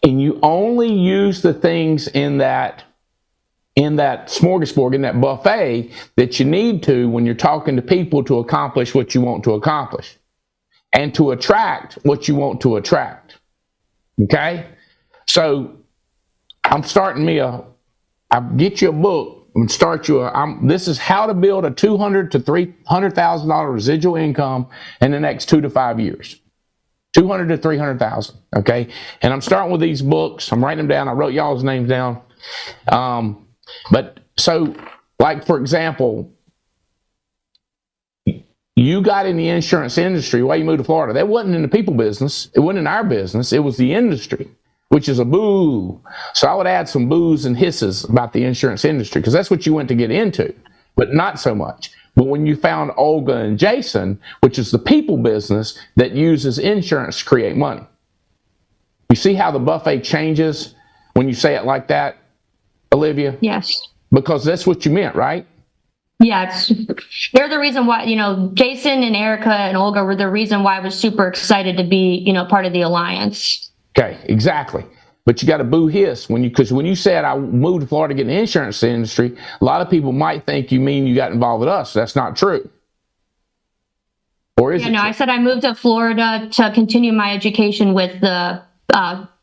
And you only use the things in that smorgasbord, in that buffet, that you need to when you're talking to people to accomplish what you want to accomplish and to attract what you want to attract. Okay? So I'm starting I'll get you a book and start you this is how to build a $200,000 to $300,000 residual income in the next 2 to 5 years. 200 to 300,000. Okay? And I'm starting with these books. I'm writing them down. I wrote y'all's names down. But so, for example, you got in the insurance industry while you moved to Florida. That wasn't in the people business. It wasn't in our business. It was the industry, which is a boo. So I would add some boos and hisses about the insurance industry because that's what you went to get into, but not so much. But when you found Olga and Jason, which is the people business that uses insurance to create money. You see how the buffet changes when you say it like that? Olivia? Yes. Because that's what you meant, right? Yeah, they're the reason why, Jason and Erica and Olga were the reason why I was super excited to be, part of the Alliance. Okay, exactly. But you got to boo hiss because when you said I moved to Florida to get in the insurance industry, a lot of people might think you mean you got involved with us. That's not true. Or is Yeah, it? no, I said I moved to Florida to continue my education with the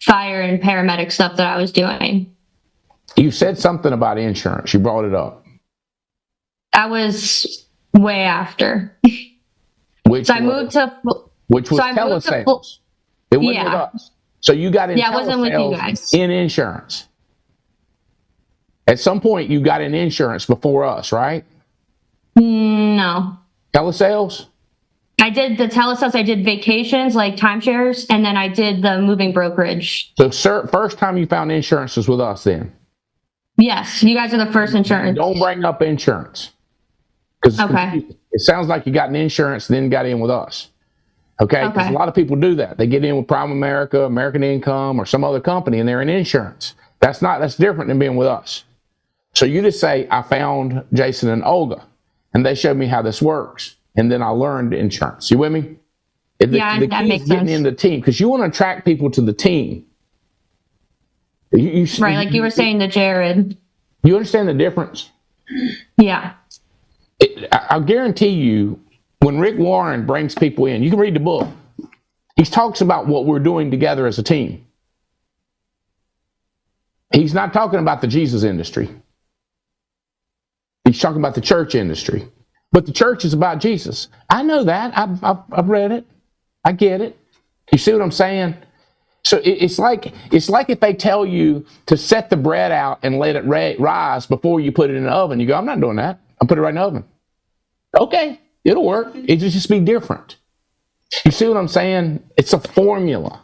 fire and paramedic stuff that I was doing. You said something about insurance. You brought it up. I was way after. Which So I was, moved to. which was so I moved to telesales. It wasn't with Yeah. us. So you got in Yeah, it wasn't with you telesales guys. in insurance. At some point, you got in insurance before us, right? No. Telesales? I did the telesales, I did vacations, like timeshares, and then I did the moving brokerage. So, sir, first time you found insurance was with us then. Yes, you guys are the first insurance. Don't bring up insurance. Because Okay. it sounds like you got an insurance, then got in with us. Okay? Because Okay. a lot of people do that. They get in with Prime America, American Income, or some other company, and they're in insurance. That's different than being with us. So you just say, I found Jason and Olga, and they showed me how this works. And then I learned insurance. You with me? The Yeah, key that is makes getting sense. in the team, because you want to attract people to the team. Right, like you were saying to Jared. You understand the difference? Yeah. I'll guarantee you, when Rick Warren brings people in, you can read the book. He talks about what we're doing together as a team. He's not talking about the Jesus industry. He's talking about the church industry. But the church is about Jesus. I know that. I've read it. I get it. You see what I'm saying? So it's like if they tell you to set the bread out and let it rise before you put it in the oven. You go, I'm not doing that. I'll put it right in the oven. Okay, it'll work. It'll just be different. You see what I'm saying? It's a formula.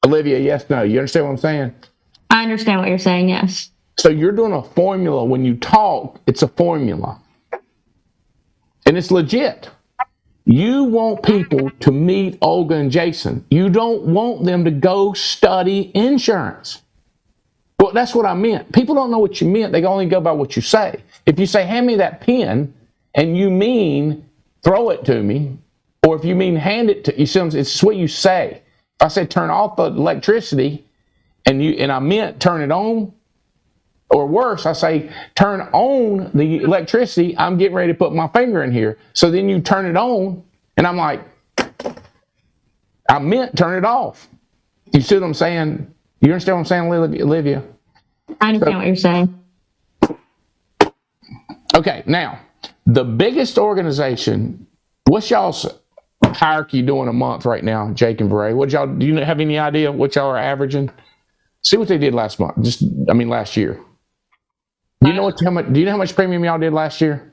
Olivia, yes, no. You understand what I'm saying? I understand what you're saying, yes. So you're doing a formula. When you talk, it's a formula. And it's legit. You want people to meet Olga and Jason. You don't want them to go study insurance. Well, that's what I meant. People don't know what you meant. They only go by what you say. If you say, hand me that pen, and you mean throw it to me, or if you mean hand it to you, it's what you say. If I said turn off the electricity, and I meant turn it on, or worse, I say, turn on the electricity. I'm getting ready to put my finger in here. So then you turn it on, and I'm like, I meant turn it off. You see what I'm saying? You understand what I'm saying, Olivia? I understand what you're saying. Okay, now, the biggest organization, what's y'all's hierarchy doing a month right now, Jake and Bray? Do you have any idea what y'all are averaging? See what they did last month. Last year. Do you know how much premium y'all did last year?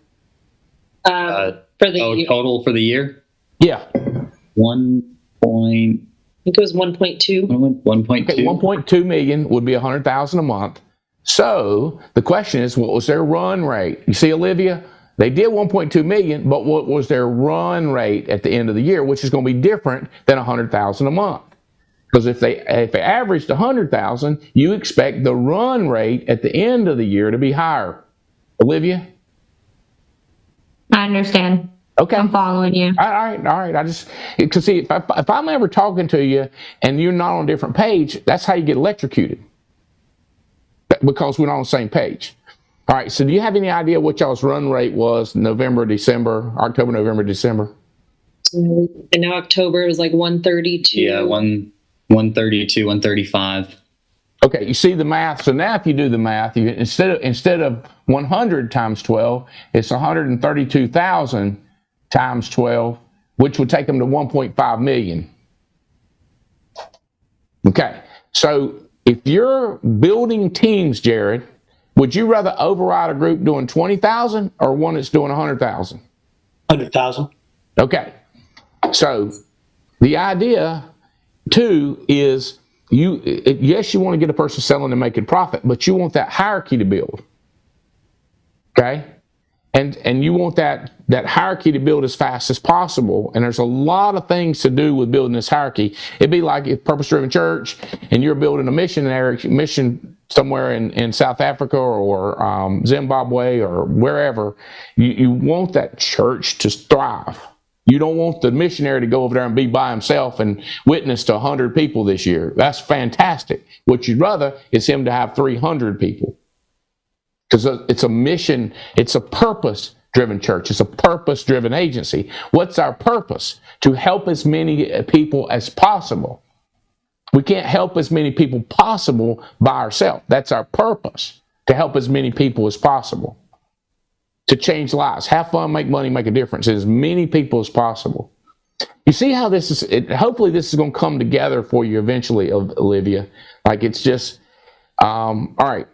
For the year. Total for the year? Yeah. 1 point. I think it was 1.2. 1.2. Okay, 1.2 million would be 100,000 a month. So the question is, what was their run rate? You see, Olivia, they did 1.2 million, but what was their run rate at the end of the year, which is going to be different than 100,000 a month? Because if they averaged 100,000, you expect the run rate at the end of the year to be higher. Olivia? I understand. Okay. I'm following you. All right. I just, because see, if I'm ever talking to you and you're not on a different page, that's how you get electrocuted. Because we're not on the same page. All right. So do you have any idea what y'all's run rate was October, November, December? And now October was like 132. Yeah, 132, 135. Okay, you see the math. So now if you do the math, instead of 100 times 12, it's 132,000 times 12, which would take them to 1.5 million. Okay, so if you're building teams, Jared, would you rather override a group doing 20,000 or one that's doing 100,000? 100,000. Okay, so the idea too is yes, you want to get a person selling and making profit, but you want that hierarchy to build. Okay? And you want that hierarchy to build as fast as possible. And there's a lot of things to do with building this hierarchy. It'd be like if Purpose Driven Church and you're building a mission somewhere in South Africa or Zimbabwe or wherever, you want that church to thrive. You don't want the missionary to go over there and be by himself and witness to 100 people this year. That's fantastic. What you'd rather is him to have 300 people. Because it's a mission, it's a purpose driven church. It's a purpose-driven agency. What's our purpose? To help as many people as possible. We can't help as many people possible by ourselves. That's our purpose, to help as many people as possible. To change lives, have fun, make money, make a difference, as many people as possible. You see how this is, hopefully this is going to come together for you eventually, Olivia. Like it's just, all right.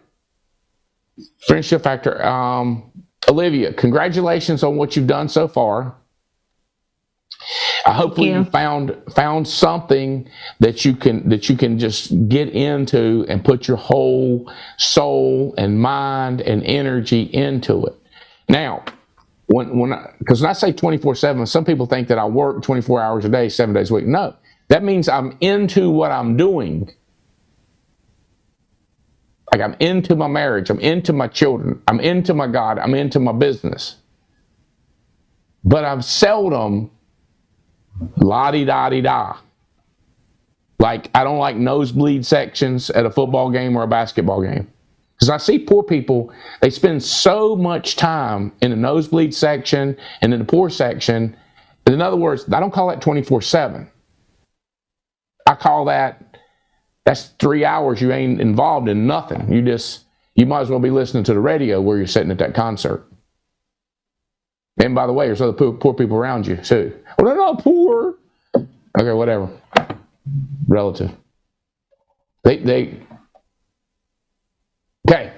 Friendship factor. Olivia, congratulations on what you've done so far. I hope you found something that you can just get into and put your whole soul and mind and energy into it. Now, because when I say 24/7, some people think that I work 24 hours a day, 7 days a week. No, that means I'm into what I'm doing. Like I'm into my marriage, I'm into my children, I'm into my God, I'm into my business. But I'm seldom la-di-da-di-da. Like I don't like nosebleed sections at a football game or a basketball game. Because I see poor people, they spend so much time in the nosebleed section and in the poor section. In other words, I don't call that 24/7. I call that's 3 hours you ain't involved in nothing. You might as well be listening to the radio where you're sitting at that concert. And by the way, there's other poor people around you too. Well, they're not poor. Okay, whatever. Relative. Okay.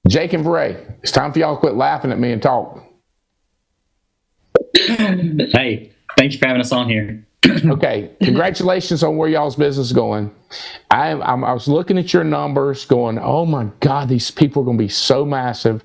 Jake and Bray, it's time for y'all to quit laughing at me and talk. Hey, thank you for having us on here. Okay, congratulations on where y'all's business is going. I was looking at your numbers going, oh my God, these people are going to be so massive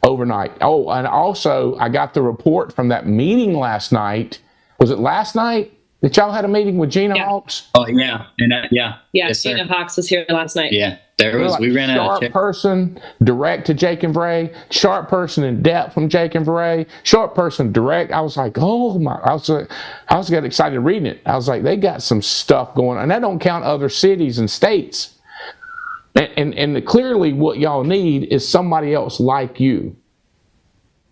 overnight. Oh, and also I got the report from that meeting last night. Was it last night that y'all had a meeting with Gina Hawks? Oh, yeah. And Yeah, yes, Gina Hawks was here last night. Yeah, there was. Like We ran out of sharp person direct to Jake and Bray, sharp person in depth from Jake and Bray, sharp person direct. I was like, oh my! I was getting excited reading it. I was like, they got some stuff going on, and that don't count other cities and states. And clearly, what y'all need is somebody else like you,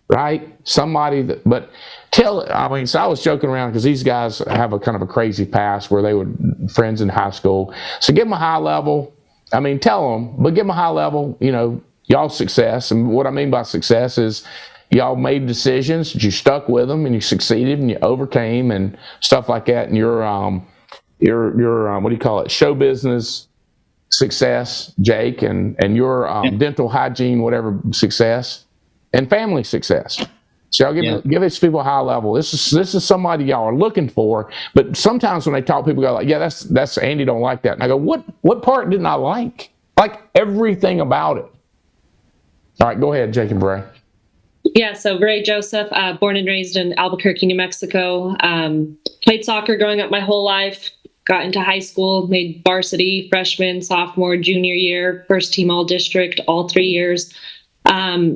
right? Somebody that, but. So I was joking around because these guys have a kind of a crazy past where they were friends in high school. So give them a high level. Tell them, but give them a high level, y'all's success. And what I mean by success is y'all made decisions, you stuck with them, and you succeeded, and you overcame, and stuff like that. And your what do you call it? Show business success, Jake, and your dental hygiene, whatever success, and family success. So y'all give these people a high level. This is somebody y'all are looking for. But sometimes when they talk, people go like, "Yeah, that's Andy don't like that." And I go, "What part didn't I like? Like everything about it." All right, go ahead, Jake and Bray. Yeah, so Bray Joseph, born and raised in Albuquerque, New Mexico. Played soccer growing up my whole life. Got into high school, made varsity, freshman, sophomore, junior year, first team all district, all 3 years.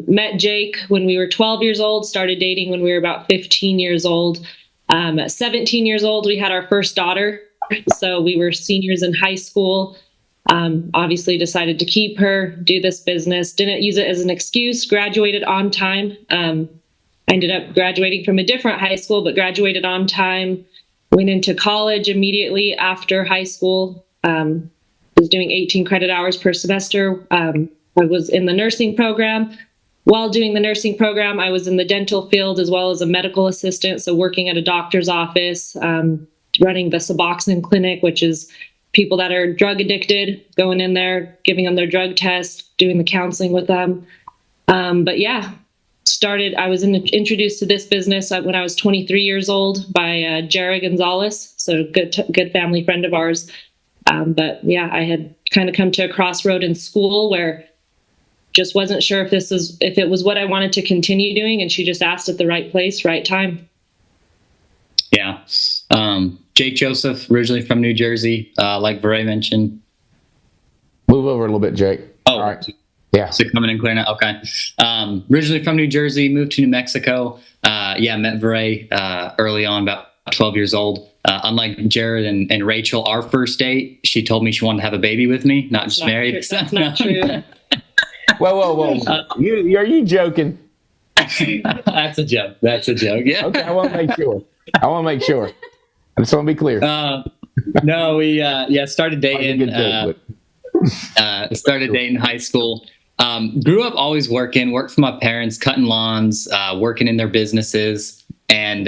Met Jake when we were 12 years old, started dating when we were about 15 years old. At 17 years old, we had our first daughter. So we were seniors in high school. Obviously decided to keep her, do this business, didn't use it as an excuse, graduated on time. I ended up graduating from a different high school, but graduated on time, went into college immediately after high school. Was doing 18 credit hours per semester. I was in the nursing program. While doing the nursing program, I was in the dental field as well as a medical assistant. So working at a doctor's office, running the Suboxone clinic, which is people that are drug addicted, going in there, giving them their drug test, doing the counseling with them. But yeah, I was introduced to this business when I was 23 years old by Jared Gonzalez. So a good family friend of ours. But yeah, I had kind of come to a crossroad in school where just wasn't sure if it was what I wanted to continue doing. And she just asked at the right place, right time. Yeah. Jake Joseph, originally from New Jersey, like Bray mentioned. Move over a little bit, Jake. Oh, all right. Yeah. So coming in clear now. Okay. Originally from New Jersey, moved to New Mexico. Met Bray early on, about 12 years old. Unlike Jared and Rachel, our first date, she told me she wanted to have a baby with me, not just married. That's not true. Whoa. Are you joking? That's a joke. That's a joke. Yeah. Okay, I want to make sure. I just want to be clear. No, we started dating. Started dating in high school. Grew up always worked for my parents, cutting lawns, working in their businesses, and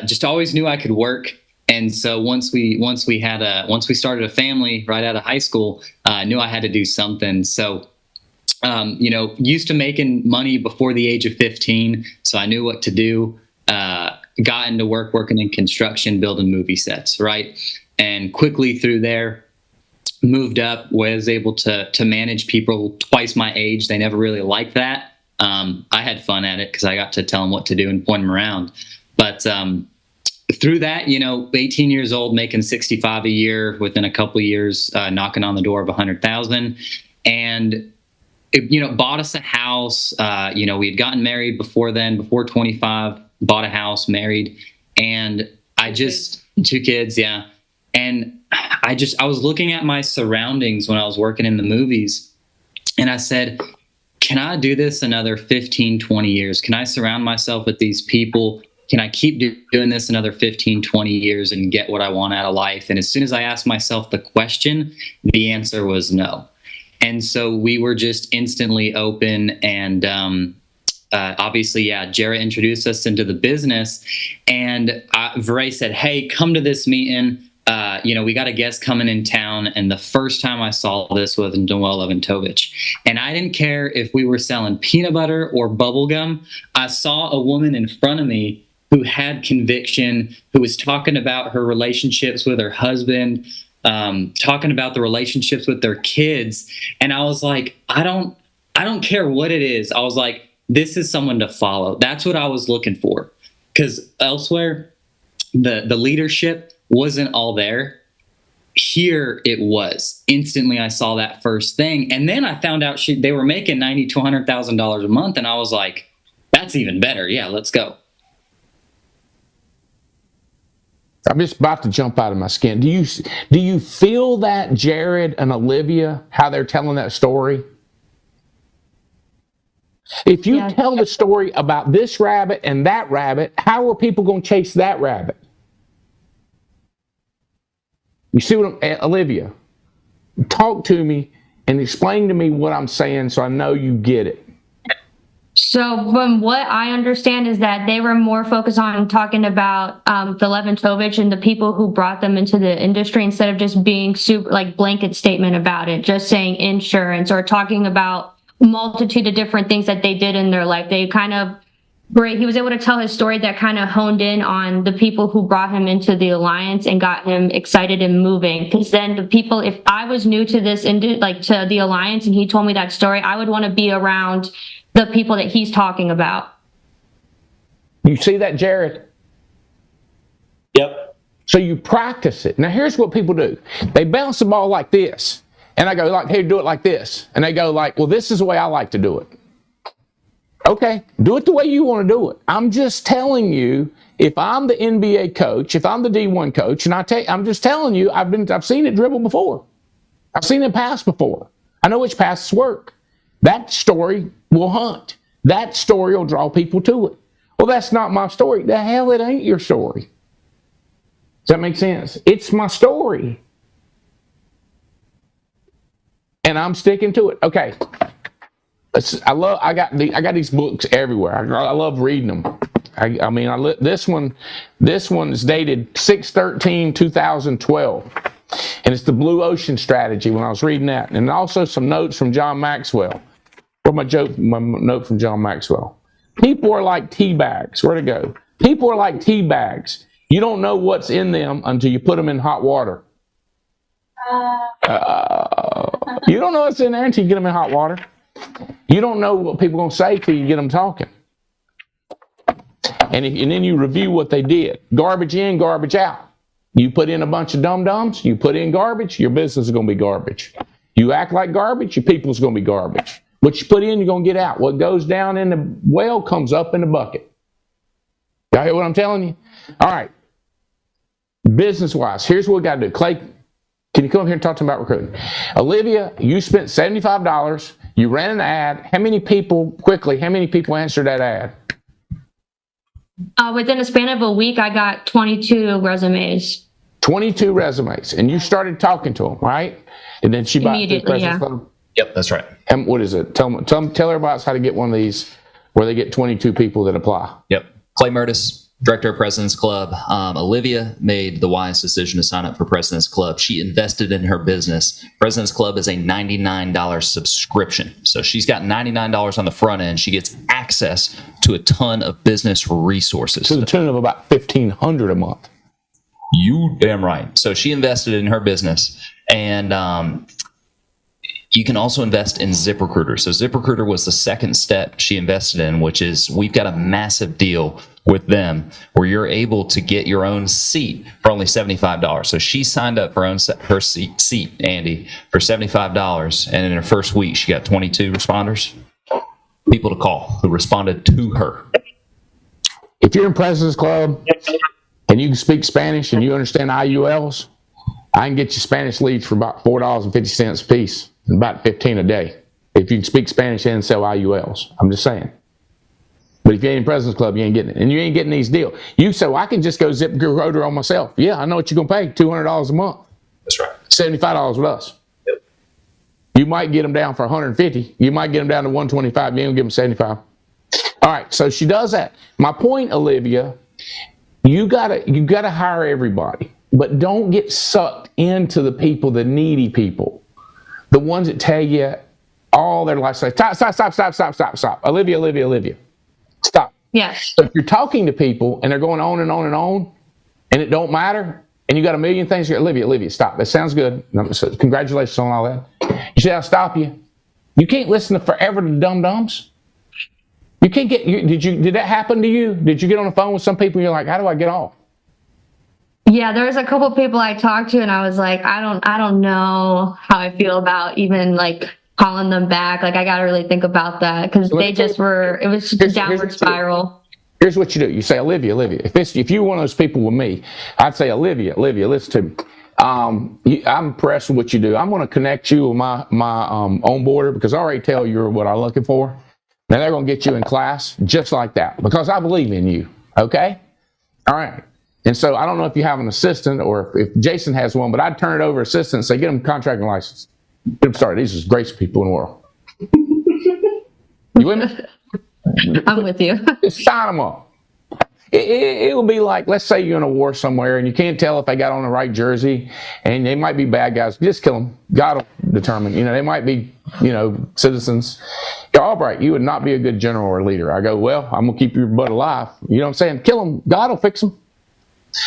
just always knew I could work. And so once we started a family right out of high school, I knew I had to do something. So used to making money before the age of 15, so I knew what to do. Got into working in construction, building movie sets, right? And quickly through there, moved up, was able to manage people twice my age. They never really liked that. I had fun at it because I got to tell them what to do and point them around. But through that, 18 years old, making 65 a year, within a couple of years, knocking on the door of 100,000, and bought us a house. We had gotten married before then, before 25, bought a house, married, and I just 2 kids, yeah. And I was looking at my surroundings when I was working in the movies, and I said, can I do this another 15, 20 years? Can I surround myself with these people? Can I keep doing this another 15, 20 years and get what I want out of life? And as soon as I asked myself the question, the answer was no. And so we were just instantly open. And obviously, Jarrett introduced us into the business. And Vray said, hey, come to this meeting. We got a guest coming in town. And the first time I saw this was in Noel Leventovich. And I didn't care if we were selling peanut butter or bubble gum. I saw a woman in front of me who had conviction, who was talking about her relationships with her husband, talking about the relationships with their kids. And I was like, I don't care what it is. I was like, this is someone to follow. That's what I was looking for. Because elsewhere, the leadership wasn't all there. Here it was. Instantly, I saw that first thing. And then I found out they were making $90,000 to $100,000 a month. And I was like, that's even better. Yeah, let's go. I'm just about to jump out of my skin. Do you feel that, Jared and Olivia, how they're telling that story? If you tell the story about this rabbit and that rabbit, how are people going to chase that rabbit? You see what Olivia, talk to me and explain to me what I'm saying so I know you get it. So from what I understand is that they were more focused on talking about the Leventovich and the people who brought them into the industry, instead of just being super blanket statement about it, just saying insurance or talking about a multitude of different things that they did in their life. They he was able to tell his story that kind of honed in on the people who brought him into the alliance and got him excited and moving. Because then the people, if I was new to this, to the alliance, and he told me that story, I would want to be around the people that he's talking about. You see that, Jared? Yep. So you practice it. Now here's what people do. They bounce the ball like this. And I go hey, do it like this. And they go well, this is the way I like to do it. Okay, do it the way you want to do it. I'm just telling you, if I'm the NBA coach, if I'm the D1 coach, and I'm just telling you, I've seen it dribble before. I've seen it pass before. I know which passes work. That story will hunt. That story will draw people to it. Well, that's not my story. The hell, it ain't your story. Does that make sense? It's my story. And I'm sticking to it. Okay. I got these books everywhere. I love reading them. This one is dated 6/13/2012, and it's the Blue Ocean Strategy. When I was reading that, and also some notes from John Maxwell. Or my note from John Maxwell. People are like tea bags. Where'd it go? People are like tea bags. You don't know what's in them until you put them in hot water. You don't know what's in there until you get them in hot water. You don't know what people are going to say till you get them talking. And then you review what they did. Garbage in, garbage out. You put in a bunch of dum-dums, you put in garbage, your business is going to be garbage. You act like garbage, your people's going to be garbage. What you put in, you're going to get out. What goes down in the well comes up in the bucket. Y'all hear what I'm telling you? All right. Business-wise, here's what we got to do. Clay, can you come up here and talk to me about recruiting? Olivia, you spent $75. You ran an ad. How many people answered that ad? Within a span of a week, I got 22 resumes. 22 resumes. And you started talking to them, right? And then she bought Immediately, yeah. Yep, that's right. And what is it? Tell everybody else how to get one of these where they get 22 people that apply. Yep. Clay Murtis, Director of President's Club. Olivia made the wise decision to sign up for President's Club. She invested in her business. President's Club is a $99 subscription. So she's got $99 on the front end. She gets access to a ton of business resources. To the tune of about $1,500 a month. You damn right. So she invested in her business. And you can also invest in ZipRecruiter. So ZipRecruiter was the second step she invested in, which is we've got a massive deal with them where you're able to get your own seat for only $75. So she signed up for her seat, Andy, for $75. And in her first week, she got 22 responders, people to call who responded to her. If you're in President's Club and you can speak Spanish and you understand IULs, I can get you Spanish leads for about $4.50 a piece, and about 15 a day. If you can speak Spanish and sell IULs, I'm just saying. But if you ain't in President's Club, you ain't getting it. And you ain't getting these deals. You say, well, I can just go ZipRecruiter on myself. Yeah, I know what you're going to pay, $200 a month. That's right. $75 with us. Yep. You might get them down for $150. You might get them down to $125. You ain't give them $75. All right, so she does that. My point, Olivia, you gotta hire everybody, but don't get sucked into the people, the needy people, the ones that tell you all their life. Say, stop. Olivia. Stop. Yes. So if you're talking to people and they're going on and on and on, and it don't matter, and you got a million things here, Olivia, stop. That sounds good. Congratulations on all that. You see, I'll stop you. You can't listen to forever to dum-dums. You can't get. Did that happen to you? Did you get on the phone with some people and you're like, how do I get off? Yeah, there was a couple people I talked to, and I was like, I don't know how I feel about even like calling them back. Like, I got to really think about that because they just were. It was just a downward spiral. Here's what you do. You say, Olivia. If you're one of those people with me, I'd say, Olivia, listen to me. I'm impressed with what you do. I'm going to connect you with my onboarder because I already tell you what I'm looking for. Now they're going to get you in class just like that because I believe in you. Okay? All right. And so I don't know if you have an assistant or if Jason has one, but I'd turn it over to assistant and say, get them a contracting license. Get them started. These are the greatest people in the world. You with me? I'm with you. Just sign them up. It will be like, let's say you're in a war somewhere and you can't tell if they got on the right jersey and they might be bad guys. Just kill them. God will determine. They might be, citizens. Albright, you would not be a good general or leader. I go, well, I'm going to keep your butt alive. You know what I'm saying? Kill them. God will fix them.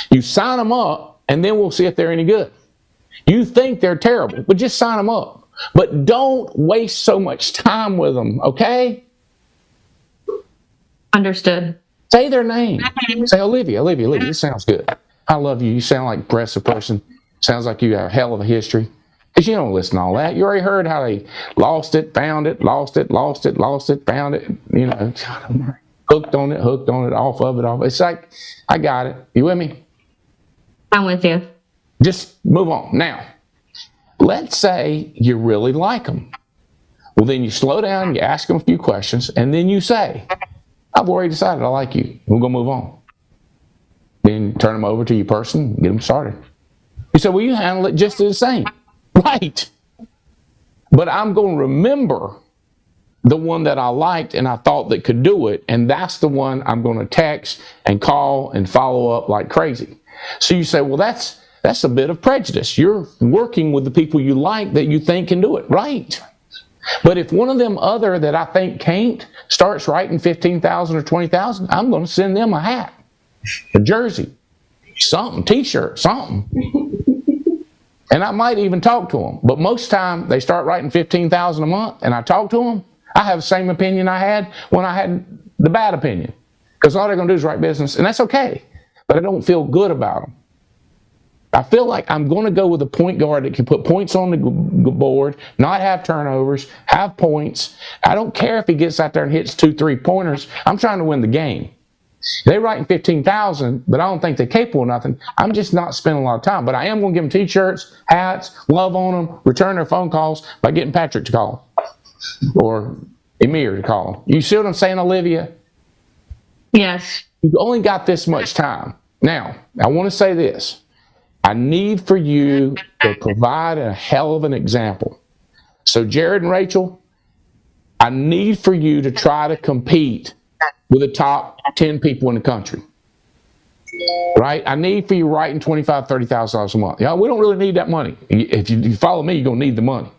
You sign them up and then we'll see if they're any good. You think they're terrible, but just sign them up. But don't waste so much time with them, okay? Understood. Say their name. Say, Olivia, this sounds good. I love you. You sound like a progressive person. Sounds like you have a hell of a history. Because you don't listen to all that. You already heard how they lost it, found it, lost it, found it. Hooked on it, off of it. It's like, I got it. You with me? I'm with you. Just move on. Now, let's say you really like them. Well, then you slow down, you ask them a few questions, and then you say, I've already decided I like you. We're going to move on. Then turn them over to your person, get them started. You say, well, you handle it just the same. Right. But I'm going to remember the one that I liked and I thought that could do it, and that's the one I'm going to text and call and follow up like crazy. So you say, well, that's a bit of prejudice. You're working with the people you like that you think can do it. Right. But if one of them other that I think can't starts writing 15,000 or 20,000, I'm going to send them a hat, a jersey, something, t-shirt, something. And I might even talk to them. But most time they start writing 15,000 a month and I talk to them, I have the same opinion I had when I had the bad opinion. Because all they're going to do is write business, and that's okay. But I don't feel good about them. I feel like I'm going to go with a point guard that can put points on the board, not have turnovers, have points. I don't care if he gets out there and hits 2 3-pointers. I'm trying to win the game. They're writing 15,000, but I don't think they're capable of nothing. I'm just not spending a lot of time. But I am going to give them t-shirts, hats, love on them, return their phone calls by getting Patrick to call them. or Emir to call him. You see what I'm saying, Olivia? Yes. You've only got this much time. Now, I want to say this. I need for you to provide a hell of an example. So, Jared and Rachel, I need for you to try to compete with the top 10 people in the country. Right? I need for you writing $25,000, $30,000 a month. Yeah, we don't really need that money. If you follow me, you're going to need the money.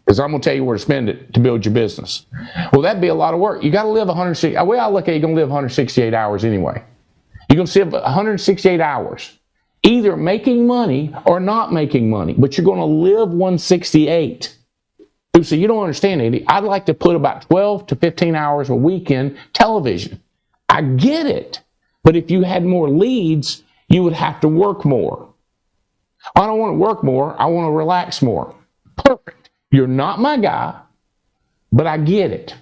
Because I'm going to tell you where to spend it to build your business. Well, that'd be a lot of work. You got to live 160. The way I look at it, you're going to live 168 hours anyway. You're going to live 168 hours, either making money or not making money, but you're going to live 168. So you don't understand, Andy. I'd like to put about 12 to 15 hours a week in television. I get it. But if you had more leads, you would have to work more. I don't want to work more. I want to relax more. Perfect. You're not my guy, but I get it.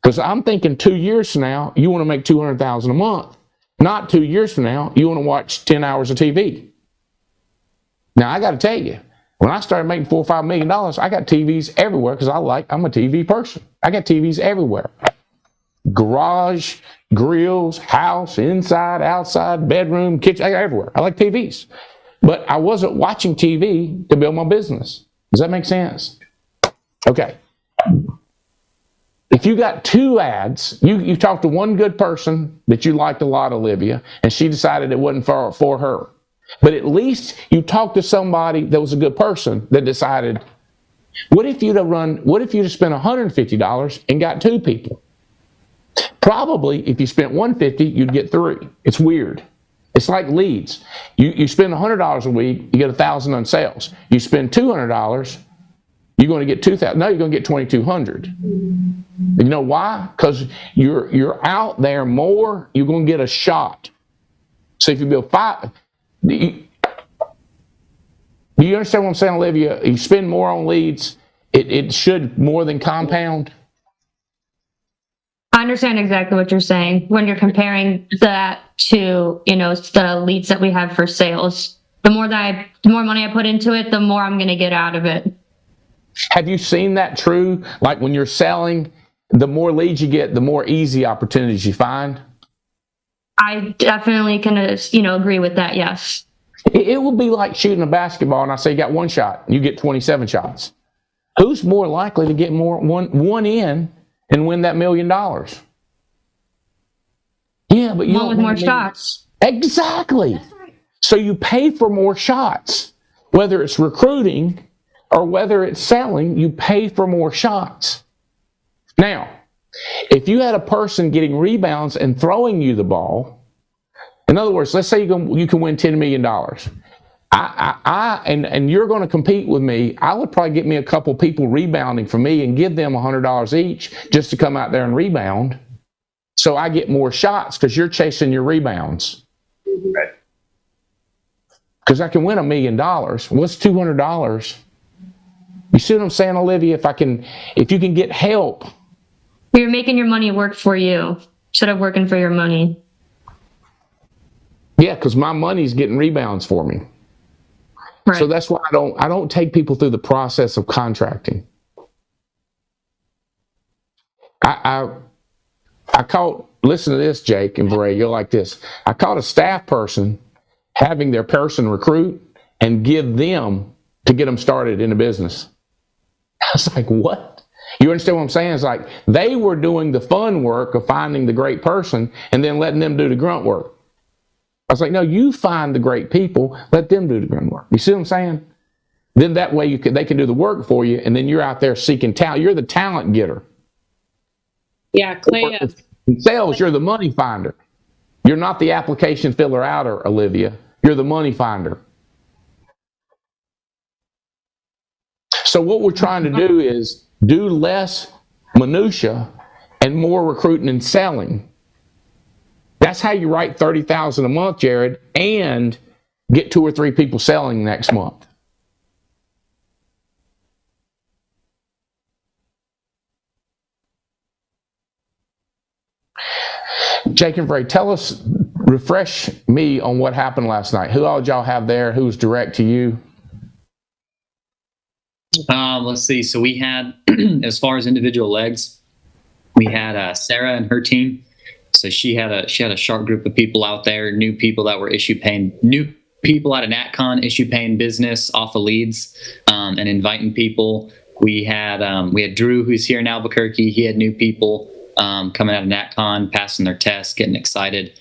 Because I'm thinking 2 years from now, you want to make $200,000 a month. Not 2 years from now, you want to watch 10 hours of TV. Now, I got to tell you, when I started making $4 or $5 million, I got TVs everywhere because I'm a TV person. I got TVs everywhere. Garage, grills, house, inside, outside, bedroom, kitchen, I got everywhere. I like TVs. But I wasn't watching TV to build my business. Does that make sense? Okay. If you got 2 ads, you talked to one good person that you liked a lot, Olivia, and she decided it wasn't for her. But at least you talked to somebody that was a good person that decided, what if you'd have spent $150 and got 2 people? Probably if you spent $150, you'd get 3. It's weird. It's like leads. You spend $100 a week, you get $1,000 on sales. You spend $200, you're going to get $2,000. No, you're going to get $2,200. You know why? Because you're out there more, you're going to get a shot. So if you build 5, do you understand what I'm saying, Olivia? You spend more on leads, it should more than compound. I understand exactly what you're saying. When you're comparing that to, the leads that we have for sales, the more money I put into it, the more I'm going to get out of it. Have you seen that true? Like when you're selling, the more leads you get, the more easy opportunities you find? I definitely can, agree with that, yes. It would be like shooting a basketball and I say you got 1 shot, you get 27 shots. Who's more likely to get one in and win that $1 million? Yeah, but you one with more shots. Exactly. Right. So you pay for more shots. Whether it's recruiting or whether it's selling, you pay for more shots. Now, if you had a person getting rebounds and throwing you the ball, in other words, let's say you can win $10 million. And you're going to compete with me, I would probably get me a couple people rebounding for me and give them $100 each just to come out there and rebound. So I get more shots because you're chasing your rebounds. Right. Because I can win $1 million. What's $200? You see what I'm saying, Olivia? If you can get help. You're making your money work for you instead of working for your money. Yeah, because my money's getting rebounds for me. Right. So that's why I don't take people through the process of contracting. I caught, listen to this, Jake and Bray, you're like this. I caught a staff person having their person recruit and give them to get them started in a business. I was like, what? You understand what I'm saying? It's like they were doing the fun work of finding the great person and then letting them do the grunt work. I was like, no, you find the great people, let them do the grunt work. You see what I'm saying? Then that way they can do the work for you, and then you're out there seeking talent. You're the talent getter. Yeah, Clay. In sales, you're the money finder. You're not the application filler outer, Olivia. You're the money finder. So what we're trying to do is do less minutia and more recruiting and selling. That's how you write $30,000 a month, Jared, and get 2 or 3 people selling next month. Jake and Bray, refresh me on what happened last night. Who all did y'all have there? Who was direct to you? Let's see. So we had, as far as individual legs, we had Sarah and her team. So she had a sharp group of people out there, new people that were new people out of NatCon issue paying business off of leads, and inviting people. We had Drew, who's here in Albuquerque. He had new people coming out of NatCon, passing their tests, getting excited.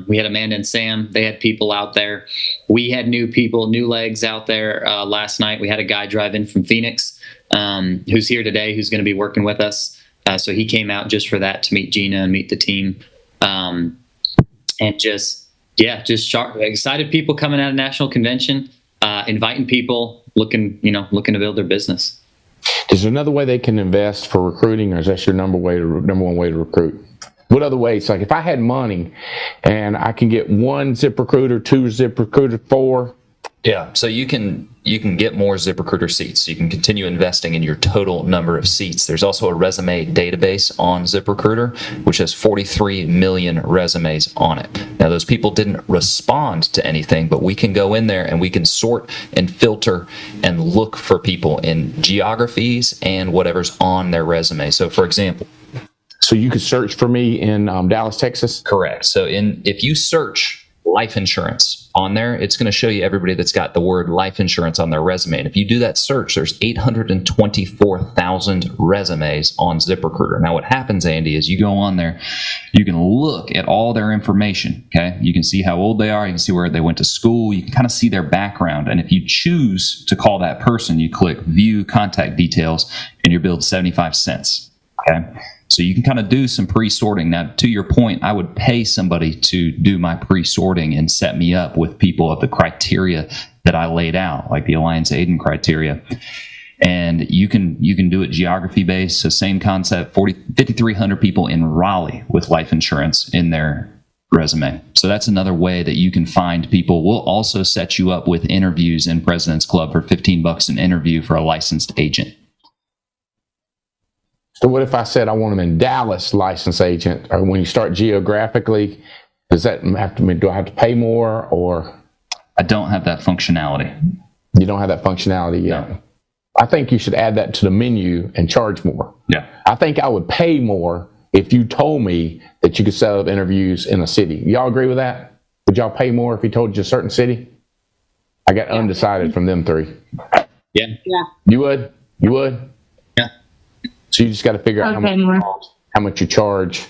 We had Amanda and Sam. They had people out there. We had new people, new legs out there. Last night, we had a guy drive in from Phoenix, who's here today, who's going to be working with us. So he came out just for that, to meet Gina and meet the team. And just sharp, excited people coming out of National Convention, inviting people looking to build their business. Is there another way they can invest for recruiting, or is that your number one way to recruit? What other ways? Like if I had money and I can get 1 ZipRecruiter, 2 ZipRecruiter, 4. Yeah, so you can get more ZipRecruiter seats. You can continue investing in your total number of seats. There's also a resume database on ZipRecruiter, which has 43 million resumes on it. Now, those people didn't respond to anything, but we can go in there and we can sort and filter and look for people in geographies and whatever's on their resume. So, for example, so you could search for me in Dallas, Texas? Correct. So if you search life insurance on there, it's going to show you everybody that's got the word life insurance on their resume. And if you do that search, there's 824,000 resumes on ZipRecruiter. Now, what happens, Andy, is you go on there, you can look at all their information, okay? You can see how old they are, you can see where they went to school, you can kind of see their background. And if you choose to call that person, you click View Contact Details, and you're billed 75 cents, okay? So you can kind of do some pre-sorting. Now, to your point, I would pay somebody to do my pre-sorting and set me up with people of the criteria that I laid out, like the Alliance Aiden criteria. And you can do it geography-based. So same concept, 5,300 people in Raleigh with life insurance in their resume. So that's another way that you can find people. We'll also set you up with interviews in President's Club for $15 an interview for a licensed agent. So what if I said I want them in Dallas, licensed agent? Or when you start geographically, does that have to mean, do I have to pay more, or? I don't have that functionality. You don't have that functionality yet? No. I think you should add that to the menu and charge more. Yeah. I think I would pay more if you told me that you could set up interviews in a city. Y'all agree with that? Would y'all pay more if he told you a certain city? I got undecided from them 3. Yeah. Yeah. You would? You would? Yeah. So you just got to figure out how much you charge.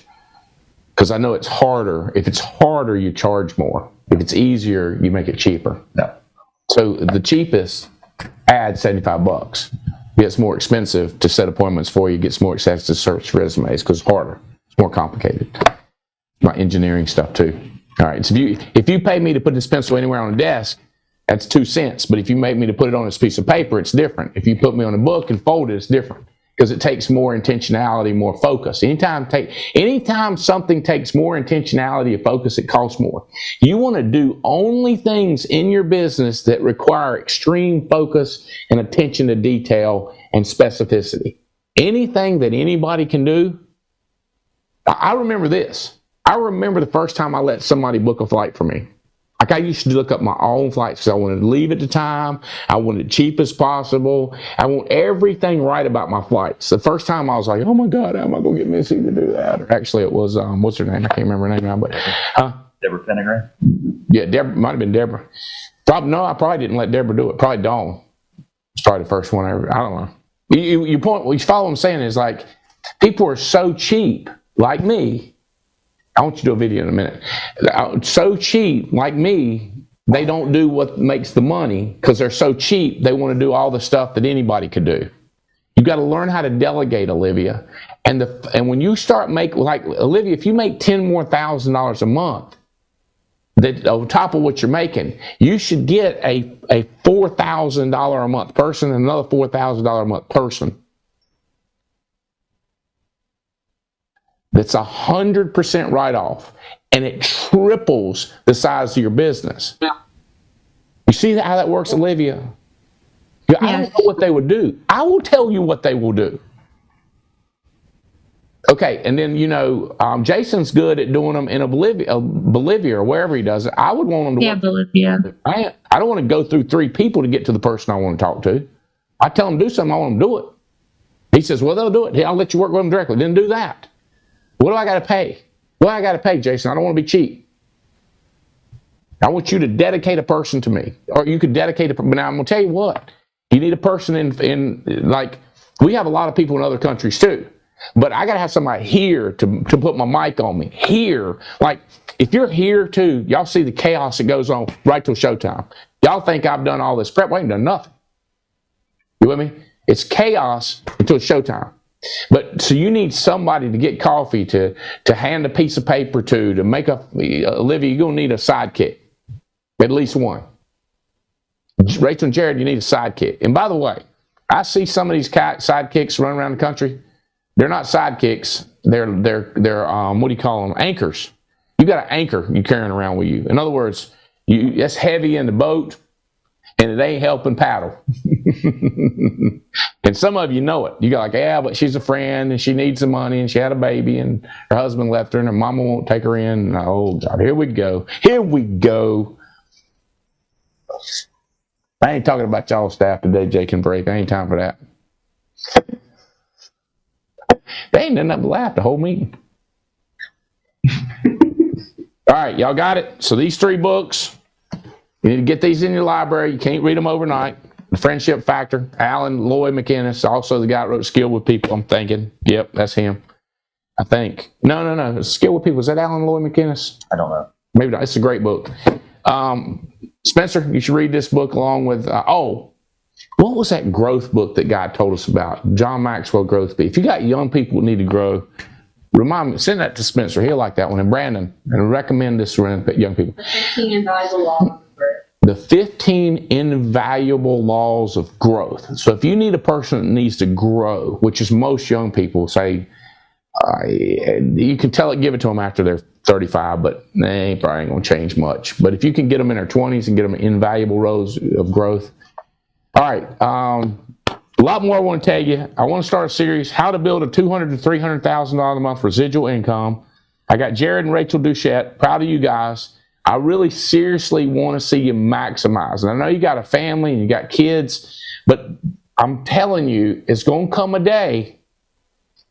Because I know it's harder. If it's harder, you charge more. If it's easier, you make it cheaper. Yeah. So the cheapest, add $75. It gets more expensive to set appointments for you. It gets more expensive to search resumes because it's harder. It's more complicated. My engineering stuff too. All right. So if you pay me to put this pencil anywhere on a desk, that's 2 cents. But if you make me to put it on this piece of paper, it's different. If you put me on a book and fold it, it's different. Because it takes more intentionality, more focus. Anytime something takes more intentionality or focus, it costs more. You want to do only things in your business that require extreme focus and attention to detail and specificity. Anything that anybody can do. I remember this. I remember the first time I let somebody book a flight for me. Like I used to look up my own flights because I wanted to leave at the time. I wanted it cheap as possible. I want everything right about my flights. The first time I was like, oh my God, how am I going to get Missy to do that? Or actually it was, what's her name? I can't remember her name now, but. Deborah Pendergrass? Yeah, Deborah, might have been Deborah. I probably didn't let Deborah do it. Probably Dawn. It's probably the first one I ever, I don't know. You follow what I'm saying is like, people are so cheap, like me. I want you to do a video in a minute. So cheap, like me, they don't do what makes the money because they're so cheap. They want to do all the stuff that anybody could do. You got to learn how to delegate, Olivia. And when you start like Olivia, if you make $10,000 a month, that on top of what you're making, you should get a $4,000 a month person and another $4,000 a month person. That's 100% write-off, and it triples the size of your business. Yeah. You see how that works, Olivia? Yeah, I don't know what they would do. I will tell you what they will do. Okay, and then, Jason's good at doing them in Bolivia or wherever he does it. I would want him to work. Bolivia. I don't want to go through 3 people to get to the person I want to talk to. I tell them to do something, I want them to do it. He says, well, they'll do it. I'll let you work with them directly. Didn't do that. What do I got to pay? What do I got to pay, Jason? I don't want to be cheap. I want you to dedicate a person to me. Or you could dedicate but now I'm going to tell you what. You need a person in like, we have a lot of people in other countries too. But I got to have somebody here to put my mic on me. Here. Like, if you're here too, y'all see the chaos that goes on right till showtime. Y'all think I've done all this prep. Well, I ain't done nothing. You with me? It's chaos until showtime. But so you need somebody to get coffee, to hand a piece of paper to make a, Olivia, you're going to need a sidekick. At least one. Rachel and Jared, you need a sidekick. And by the way, I see some of these sidekicks running around the country. They're not sidekicks. They're what do you call them? Anchors. You got an anchor you're carrying around with you. In other words, that's heavy in the boat, and it ain't helping paddle. And some of you know it. You go like, yeah, but she's a friend, and she needs some money, and she had a baby, and her husband left her, and her mama won't take her in. Oh, God, here we go. Here we go. I ain't talking about y'all staff today, Jake and Break. I ain't time for that. They ain't done nothing but laugh the whole meeting. All right, y'all got it? So these 3 books, you need to get these in your library. You can't read them overnight. The Friendship Factor, Alan Lloyd McInnes, also the guy that wrote Skill with People, I'm thinking. Yep, that's him. I think. No. Skill with People. Is that Alan Lloyd McInnes? I don't know. Maybe not. It's a great book. Spencer, you should read this book along with, what was that growth book that guy told us about? John Maxwell Growth Book. If you got young people who need to grow, remind me, send that to Spencer. He'll like that one. And Brandon, and recommend this for young people. The 15 invaluable laws of growth. The 15 invaluable laws of growth. So if you need a person that needs to grow, which is most young people, say, you can give it to them after they're 35, but they probably ain't going to change much. But if you can get them in their 20s and get them invaluable rows of growth. All right. A lot more I want to tell you. I want to start a series, how to build a $200,000 to $300,000 a month residual income. I got Jared and Rachel Duchette. Proud of you guys. I really seriously want to see you maximize. And I know you got a family and you got kids, but I'm telling you, it's going to come a day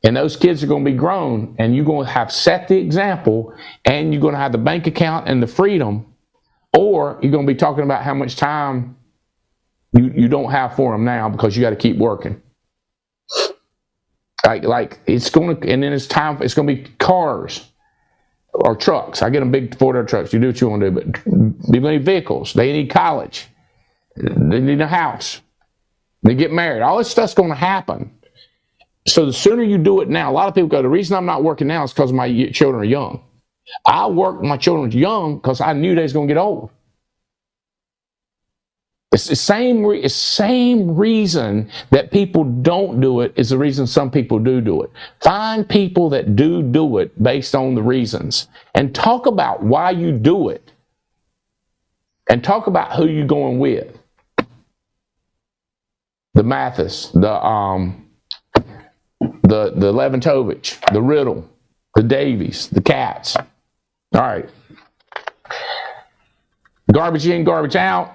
and those kids are going to be grown, and you're going to have set the example, and you're going to have the bank account and the freedom, or you're going to be talking about how much time you don't have for them now because you got to keep working. Like it's going to, and then it's time. It's going to be cars or trucks. I get them big 4-door trucks. You do what you want to do, but people need vehicles. They need college. They need a house. They get married. All this stuff's going to happen. So the sooner you do it now, a lot of people go, the reason I'm not working now is because my children are young. I worked when my children were young because I knew they was going to get old. It's the same reason that people don't do it is the reason some people do it. Find people that do it based on the reasons and talk about why you do it and talk about who you're going with. The Mathis, the Leventovich, the Riddle, the Davies, the Cats. All right. Garbage in, garbage out.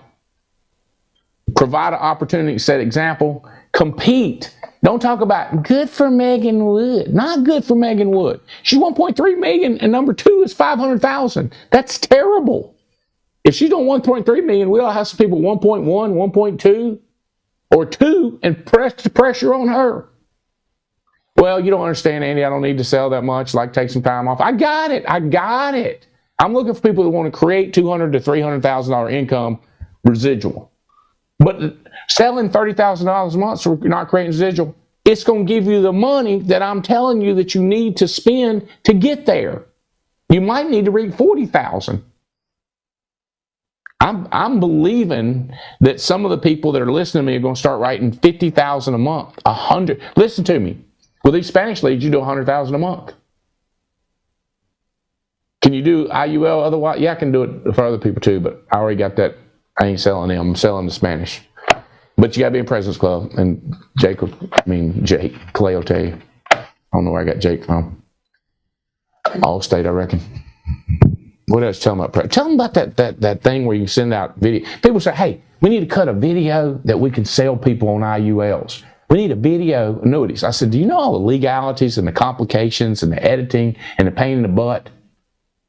Provide an opportunity to set example. Compete. Don't talk about good for Megan Wood. Not good for Megan Wood. She's 1.3 million and number 2 is 500,000. That's terrible. If she's doing 1.3 million, we all have some people 1.1, 1.2, or 2 and press the pressure on her. Well, you don't understand, Andy. I don't need to sell that much. Like, take some time off. I got it. I'm looking for people that want to create $200,000 to $300,000 income residual. But selling $30,000 a month, so you're not creating residual, it's going to give you the money that I'm telling you that you need to spend to get there. You might need to read $40,000. I'm believing that some of the people that are listening to me are going to start writing $50,000 a month, $100,000. Listen to me. With these Spanish leads, you do $100,000 a month. Can you do IUL otherwise? Yeah, I can do it for other people too, but I already got that. I ain't selling them. I'm selling the Spanish. But you got to be in President's Club. And Jake, Clay will tell you. I don't know where I got Jake from. Allstate, I reckon. What else? Tell them about prep. Tell them about that thing where you send out video. People say, hey, we need to cut a video that we can sell people on IULs. We need a video annuities. I said, do you know all the legalities and the complications and the editing and the pain in the butt?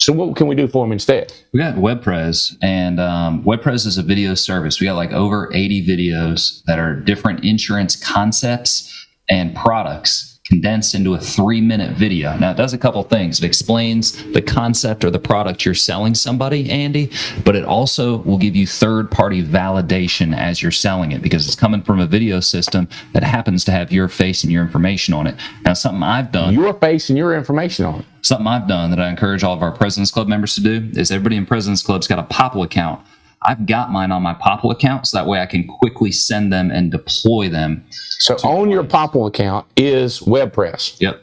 So what can we do for them instead? We got WebPres, and WebPres is a video service. We got like over 80 videos that are different insurance concepts and products condensed into a 3-minute video. Now, it does a couple things. It explains the concept or the product you're selling somebody, Andy, but it also will give you third-party validation as you're selling it because it's coming from a video system that happens to have your face and your information on it. Now, something I've done... Your face and your information on it. Something I've done that I encourage all of our President's Club members to do is everybody in President's Club's got a Popple account. I've got mine on my Popple account, so that way I can quickly send them and deploy them. So on your Popple account is WebPress. Yep.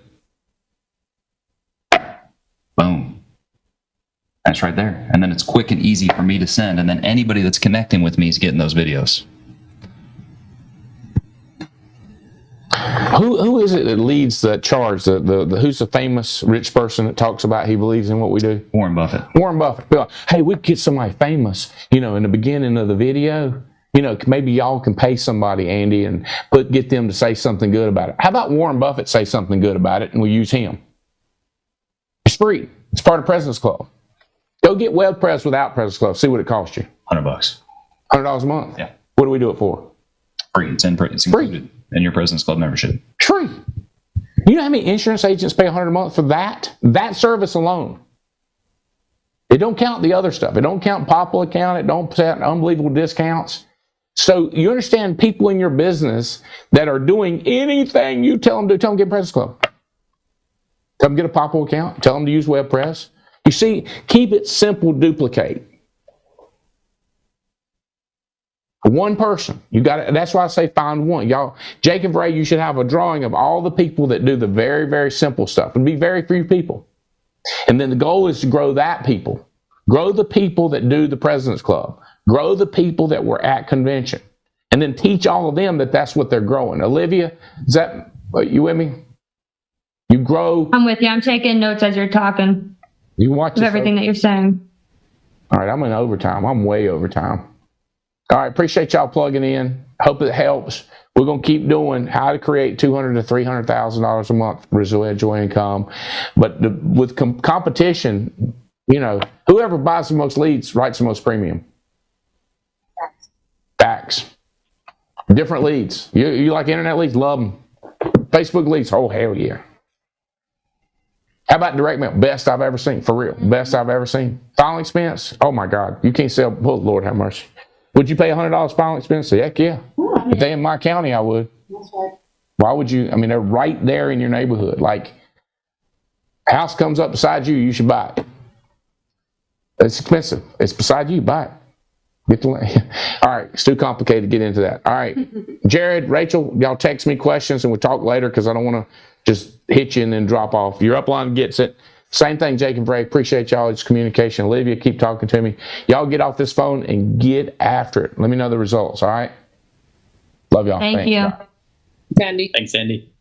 Boom. That's right there. And then it's quick and easy for me to send. And then anybody that's connecting with me is getting those videos. Who is it that leads the charge? Who's the famous rich person that talks about he believes in what we do? Warren Buffett. Warren Buffett. Hey, we could get somebody famous, in the beginning of the video. Maybe y'all can pay somebody, Andy, and get them to say something good about it. How about Warren Buffett say something good about it and we use him? It's free. It's part of President's Club. Go get WebPress without President's Club. See what it costs you. $100. $100 a month. Yeah. What do we do it for? Free. It's included in your President's Club membership. Free. You know how many insurance agents pay $100 a month for that? That service alone. It don't count the other stuff. It don't count Popple account. It don't count unbelievable discounts. So you understand people in your business that are doing anything you tell them to do. Tell them to get President's Club. Tell them to get a Popple account. Tell them to use WebPress. You see, keep it simple, duplicate. One person. You got it. That's why I say find one. Y'all, Jake and Ray, you should have a drawing of all the people that do the very, very simple stuff. It'd be very few people. And then the goal is to grow that people. Grow the people that do the President's Club. Grow the people that were at convention. And then teach all of them that that's what they're growing. Olivia, you with me? You grow. I'm with you. I'm taking notes as you're talking. You watch everything that you're saying. All right, I'm in overtime. I'm way overtime. All right, appreciate y'all plugging in. Hope it helps. We're going to keep doing how to create $200,000 to $300,000 a month residual income. But with competition, whoever buys the most leads writes the most premium. Facts. Different leads. You like internet leads? Love them. Facebook leads? Oh, hell yeah. How about direct mail? Best I've ever seen. For real. Best I've ever seen. Filing expense? Oh, my God. You can't sell. Oh, Lord have mercy. Would you pay $100 filing expense? Heck yeah. If they in my county, I would. That's right. Why would you? I mean, they're right there in your neighborhood. Like, house comes up beside you, you should buy it. It's expensive. It's beside you, buy it. Get the All right, it's too complicated to get into that. All right, Jared, Rachel, y'all text me questions and we'll talk later because I don't want to just hit you and then drop off. Your upline gets it. Same thing, Jake and Bray. Appreciate y'all. It's communication. Olivia, keep talking to me. Y'all get off this phone and get after it. Let me know the results, all right? Love y'all. Thank you. Bye. Andy. Thanks, Andy.